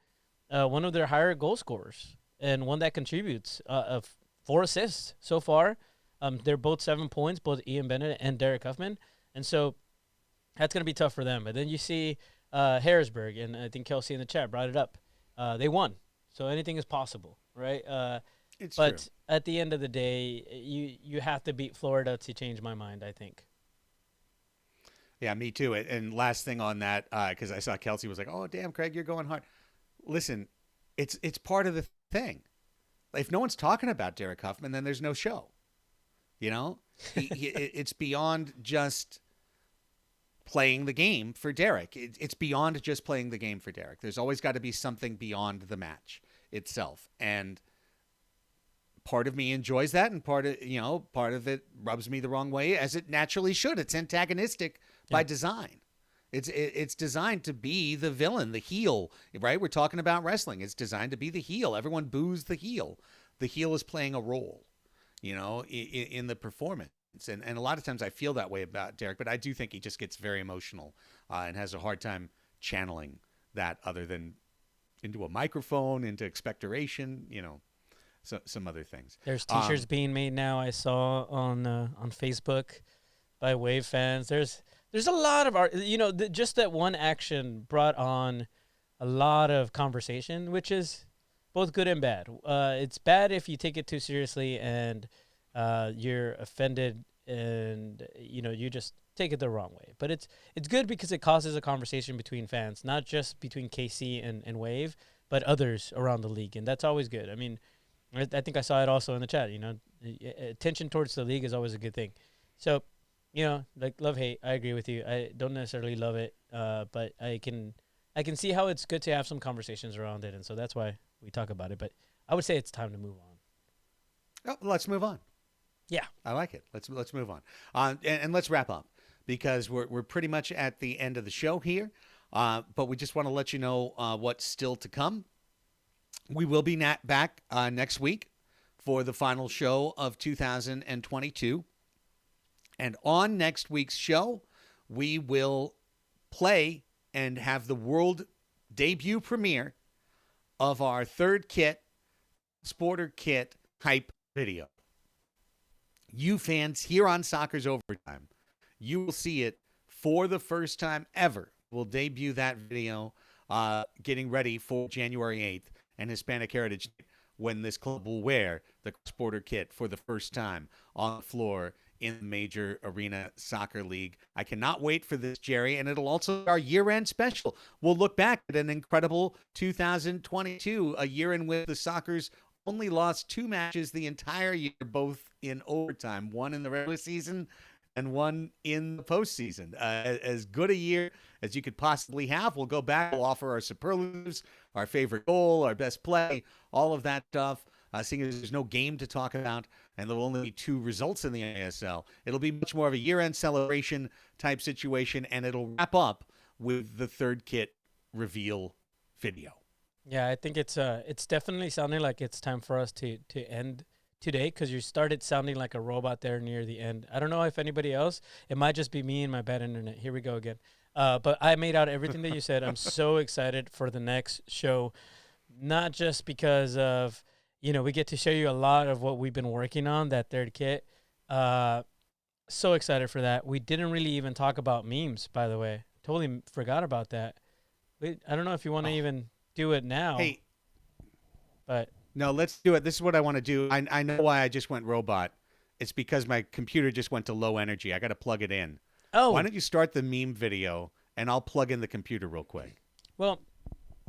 Speaker 6: one of their higher goal scorers and one that contributes of 4 assists so far. They're both 7 points, both Ian Bennett and Derek Huffman, and so that's going to be tough for them. But then you see Harrisburg, and I think Kelsey in the chat brought it up. They won, so anything is possible, right? But
Speaker 5: true.
Speaker 6: at the end of the day, you have to beat Florida to change my mind, I think.
Speaker 5: Yeah, me too. And last thing on that, because I saw Kelsey was like, "Oh, damn, Kraig, you're going hard." Listen, it's part of the thing. If no one's talking about Derek Huffman, then there's no show. It's beyond just playing the game for Derek. It's beyond just playing the game for Derek. There's always got to be something beyond the match itself, and part of me enjoys that, and part of it rubs me the wrong way, as it naturally should. It's antagonistic by design. It's designed to be the villain, the heel, right? We're talking about wrestling. It's designed to be the heel. Everyone boos the heel. The heel is playing a role, in the performance. And a lot of times I feel that way about Derek, but I do think he just gets very emotional and has a hard time channeling that other than into a microphone, into expectoration, So, some other things.
Speaker 6: There's T-shirts being made now. I saw on Facebook by Wave fans. There's a lot of art. Just that one action brought on a lot of conversation, which is both good and bad. It's bad if you take it too seriously and you're offended, and you just take it the wrong way. But it's good because it causes a conversation between fans, not just between KC and Wave, but others around the league, and that's always good. I mean, I think I saw it also in the chat. Attention towards the league is always a good thing. So, like love hate, I agree with you. I don't necessarily love it, but I can see how it's good to have some conversations around it, and so that's why we talk about it. But I would say it's time to move on.
Speaker 5: Oh, let's move on.
Speaker 6: Yeah,
Speaker 5: I like it. Let's move on, and let's wrap up, because we're pretty much at the end of the show here. But we just want to let you know what's still to come. We will be back next week for the final show of 2022. And on next week's show, we will play and have the world debut premiere of our third kit, Sporter Kit hype video. You fans here on Soccer's Overtime, you will see it for the first time ever. We'll debut that video getting ready for January 8th. And Hispanic Heritage, when this club will wear the Sporter Kit for the first time on the floor in the major arena soccer league. I cannot wait for this, Jerry, and it'll also be our year-end special. We'll look back at an incredible 2022, a year in which the Sockers only lost 2 matches the entire year, both in overtime, one in the regular season and one in the postseason. As good a year as you could possibly have. We'll go back. We'll offer our superlatives, our favorite goal, our best play, all of that stuff. Seeing as there's no game to talk about and there will only be 2 results in the ASL, it'll be much more of a year-end celebration type situation, and it'll wrap up with the third kit reveal video.
Speaker 6: Yeah, I think it's definitely sounding like it's time for us to end today, because you started sounding like a robot there near the end. I don't know if anybody else. It might just be me and my bad internet. Here we go again. But I made out everything that you said. I'm so excited for the next show, not just because of, we get to show you a lot of what we've been working on, that third kit. So excited for that. We didn't really even talk about memes, by the way. Totally forgot about that. I don't know if you want to even do it now.
Speaker 5: Hey.
Speaker 6: But
Speaker 5: no, let's do it. This is what I want to do. I know why I just went robot. It's because my computer just went to low energy. I got to plug it in.
Speaker 6: Oh.
Speaker 5: Why don't you start the meme video, and I'll plug in the computer real quick.
Speaker 6: Well,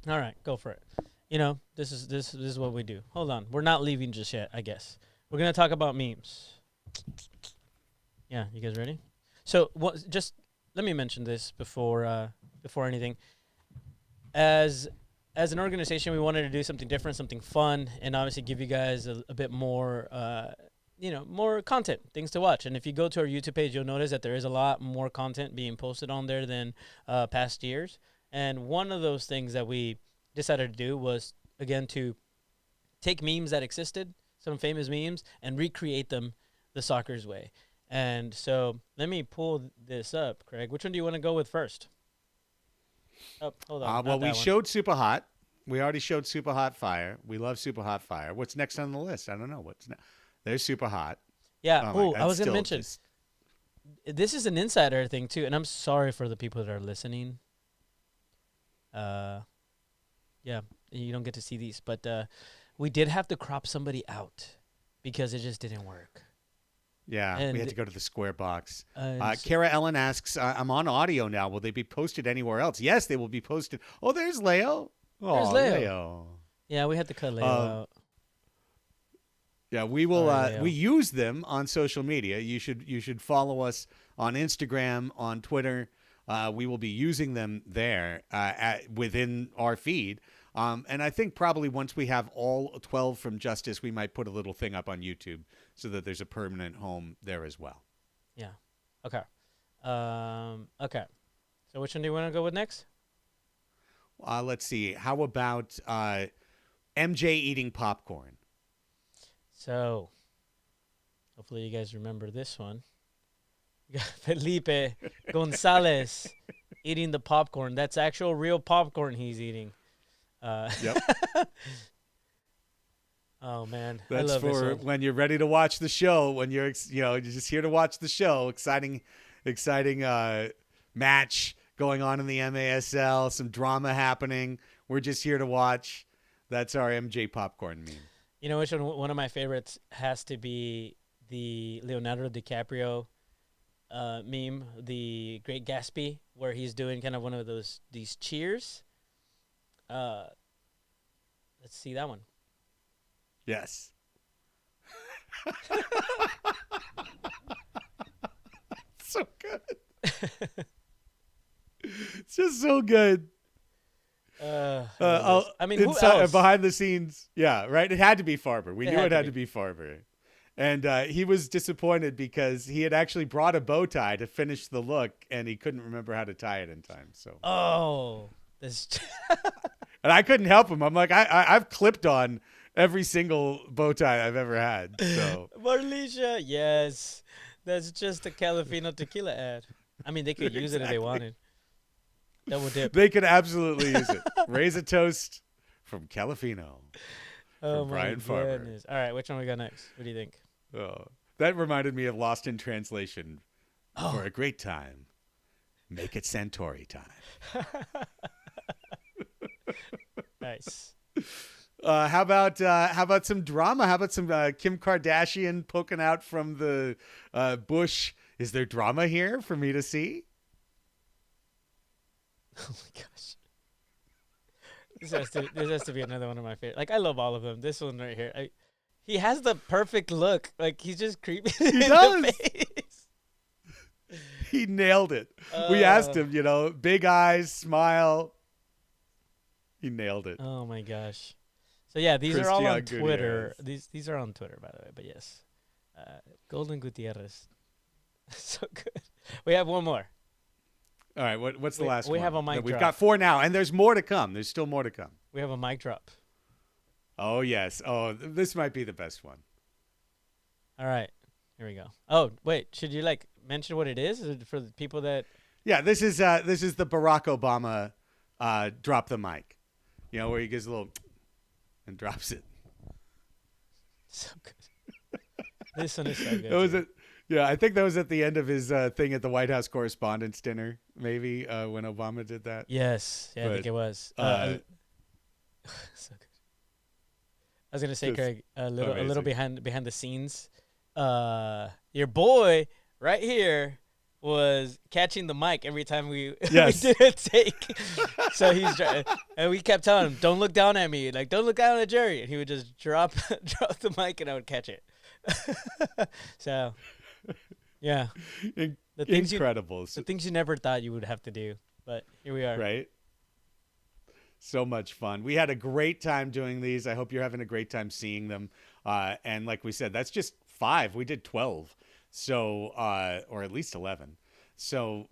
Speaker 6: all right, go for it. This is what we do. Hold on. We're not leaving just yet, I guess. We're going to talk about memes. Yeah, you guys ready? So just let me mention this before anything. As an organization, we wanted to do something different, something fun, and obviously give you guys a bit more, more content, things to watch. And if you go to our YouTube page, you'll notice that there is a lot more content being posted on there than past years. And one of those things that we decided to do was, again, to take memes that existed, some famous memes, and recreate them the Soccer's way. And so let me pull this up, Craig. Which one do you want to go with first? Oh, hold on.
Speaker 5: Well, we showed Super Hot. We already showed Super Hot Fire. We love Super Hot Fire. What's next on the list? I don't know. What's next? There's Super Hot.
Speaker 6: Yeah. I was going to mention, this is an insider thing, too, and I'm sorry for the people that are listening. Yeah, you don't get to see these, but we did have to crop somebody out because it just didn't work.
Speaker 5: Yeah,
Speaker 6: and
Speaker 5: we had to go to the square box. Kara Ellen asks, I'm on audio now. Will they be posted anywhere else? Yes, they will be posted. Oh, there's Leo.
Speaker 6: There's Leo. Yeah, we had to cut Leo out.
Speaker 5: Yeah, we will. We use them on social media. You should follow us on Instagram, on Twitter. We will be using them there within our feed. And I think probably once we have all 12 from Justice, we might put a little thing up on YouTube so that there's a permanent home there as well.
Speaker 6: Yeah. Okay. Okay. So which one do you want to go with next?
Speaker 5: Let's see. How about MJ eating popcorn?
Speaker 6: So hopefully you guys remember this one. You got Felipe Gonzalez eating the popcorn. That's actual real popcorn he's eating.
Speaker 5: Yep.
Speaker 6: Oh man,
Speaker 5: that's
Speaker 6: I love
Speaker 5: for when you're ready to watch the show. When you're you're just here to watch the show. Exciting match going on in the MASL. Some drama happening. We're just here to watch. That's our MJ popcorn meme.
Speaker 6: You know which one of my favorites has to be the Leonardo DiCaprio meme, the Great Gatsby, where he's doing kind of one of these cheers. Let's see that one.
Speaker 5: Yes. So good. It's just so good.
Speaker 6: I mean, who else?
Speaker 5: Behind the scenes, yeah, right. It had to be Farber. We knew it had to be Farber, and he was disappointed because he had actually brought a bow tie to finish the look, and he couldn't remember how to tie it in time. So, and I couldn't help him. I'm like, I've clipped on every single bow tie I've ever had. So,
Speaker 6: Marlisha, yes, that's just a Calafino tequila ad. I mean, they could use it if they wanted. Double dip.
Speaker 5: They could absolutely use it. Raise a toast from Calafino.
Speaker 6: Oh,
Speaker 5: from Brian Farber.
Speaker 6: Goodness. All right, which one we got next? What do you think?
Speaker 5: Oh, that reminded me of Lost in Translation. For a great time, make it Santori time.
Speaker 6: Nice.
Speaker 5: How about some drama? How about some Kim Kardashian poking out from the bush? Is there drama here for me to see?
Speaker 6: Oh my gosh. This has to be another one of my favorite. Like, I love all of them. This one right here. He has the perfect look. Like, he's just creepy.
Speaker 5: He does. He nailed it. We asked him, big eyes, smile. He nailed it.
Speaker 6: Oh my gosh. So yeah, these are all on Twitter. These are on Twitter, by the way. But yes, Golden Gutierrez. So good. We have one more.
Speaker 5: All right, what's the last one?
Speaker 6: We have a mic drop.
Speaker 5: We've got 4 now, and there's more to come. There's still more to come.
Speaker 6: We have a mic drop.
Speaker 5: Oh, yes. Oh, this might be the best one.
Speaker 6: All right. Here we go. Oh, wait. Should you, mention what it is? Is it for the people that...
Speaker 5: Yeah, this is the Barack Obama drop the mic. Where he gives a little... and drops it.
Speaker 6: So good. This one is so good.
Speaker 5: That was it. Yeah, I think that was at the end of his thing at the White House Correspondents' Dinner, maybe, when Obama did that.
Speaker 6: Yes. Yeah, I think it was. So good. I was going to say, Craig, a little behind the scenes. Your boy right here was catching the mic every time we did a take. So he's and we kept telling him, don't look down at me. Don't look down at Jerry. And he would just drop the mic and I would catch it. So... Yeah. The things
Speaker 5: Incredible.
Speaker 6: the things you never thought you would have to do, but here we are.
Speaker 5: Right? So much fun. We had a great time doing these. I hope you're having a great time seeing them. And like we said, that's just 5. We did 12. So, or at least 11. So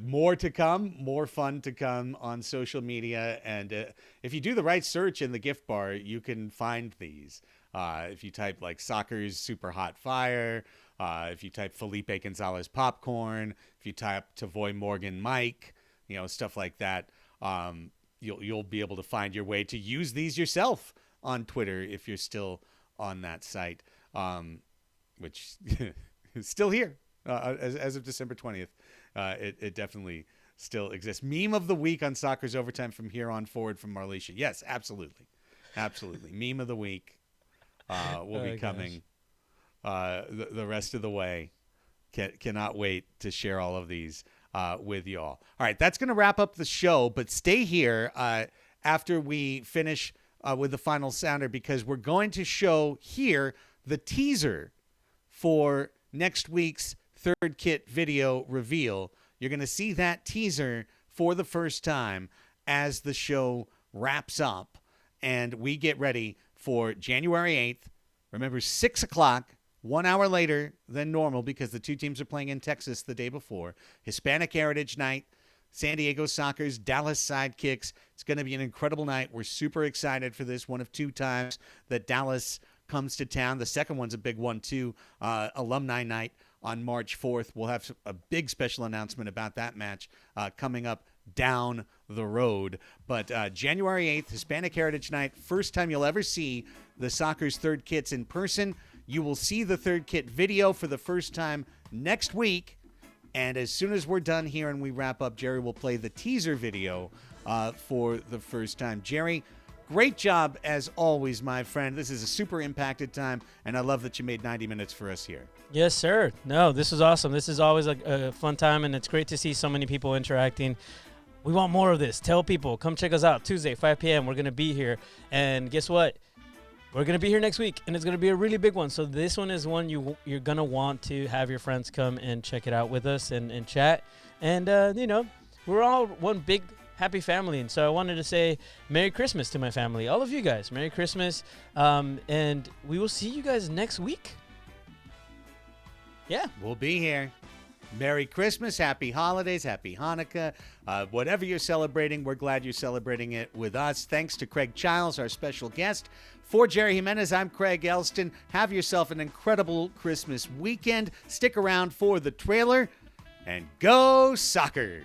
Speaker 5: more to come, more fun to come on social media. And if you do the right search in the gift bar, you can find these. If you type like Soccer's Super Hot Fire, if you type Felipe Gonzalez Popcorn, if you type Tavoy Morgan Mike, stuff like that, you'll be able to find your way to use these yourself on Twitter if you're still on that site, which is still here as of December 20th. It definitely still exists. Meme of the week on Soccer's Overtime from here on forward from Marlisha. Yes, absolutely. Absolutely. Meme of the week will be coming the rest of the way. Cannot wait to share all of these with y'all. All right, that's going to wrap up the show, but stay here after we finish with the final sounder, because we're going to show here the teaser for next week's third kit video reveal. You're going to see that teaser for the first time as the show wraps up and we get ready for January 8th. Remember, 6 o'clock, 1 hour later than normal because the two teams are playing in Texas the day before. Hispanic Heritage Night, San Diego Soccer's Dallas Sidekicks. It's going to be an incredible night. We're super excited for this. One of 2 times that Dallas comes to town. The second one's a big one, too. Alumni Night on March 4th. We'll have a big special announcement about that match coming up down the road. But January 8th, Hispanic Heritage Night, first time you'll ever see the Soccer's third kits in person. You will see the third kit video for the first time next week. And as soon as we're done here and we wrap up, Jerry will play the teaser video for the first time. Jerry, great job as always, my friend. This is a super impacted time, and I love that you made 90 minutes for us here.
Speaker 6: Yes, sir. No, this is awesome. This is always a fun time, and it's great to see so many people interacting. We want more of this. Tell people, come check us out. Tuesday, 5 p.m. We're going to be here. And guess what? We're going to be here next week, and it's going to be a really big one. So this one is one you're going to want to have your friends come and check it out with us and chat. And, we're all one big happy family. And so I wanted to say Merry Christmas to my family, all of you guys. Merry Christmas. And we will see you guys next week. Yeah.
Speaker 5: We'll be here. Merry Christmas, Happy Holidays, Happy Hanukkah. Whatever you're celebrating, we're glad you're celebrating it with us. Thanks to Kraig Chiles, our special guest. For Jerry Jimenez, I'm Craig Elston. Have yourself an incredible Christmas weekend. Stick around for the trailer, and go Sockers!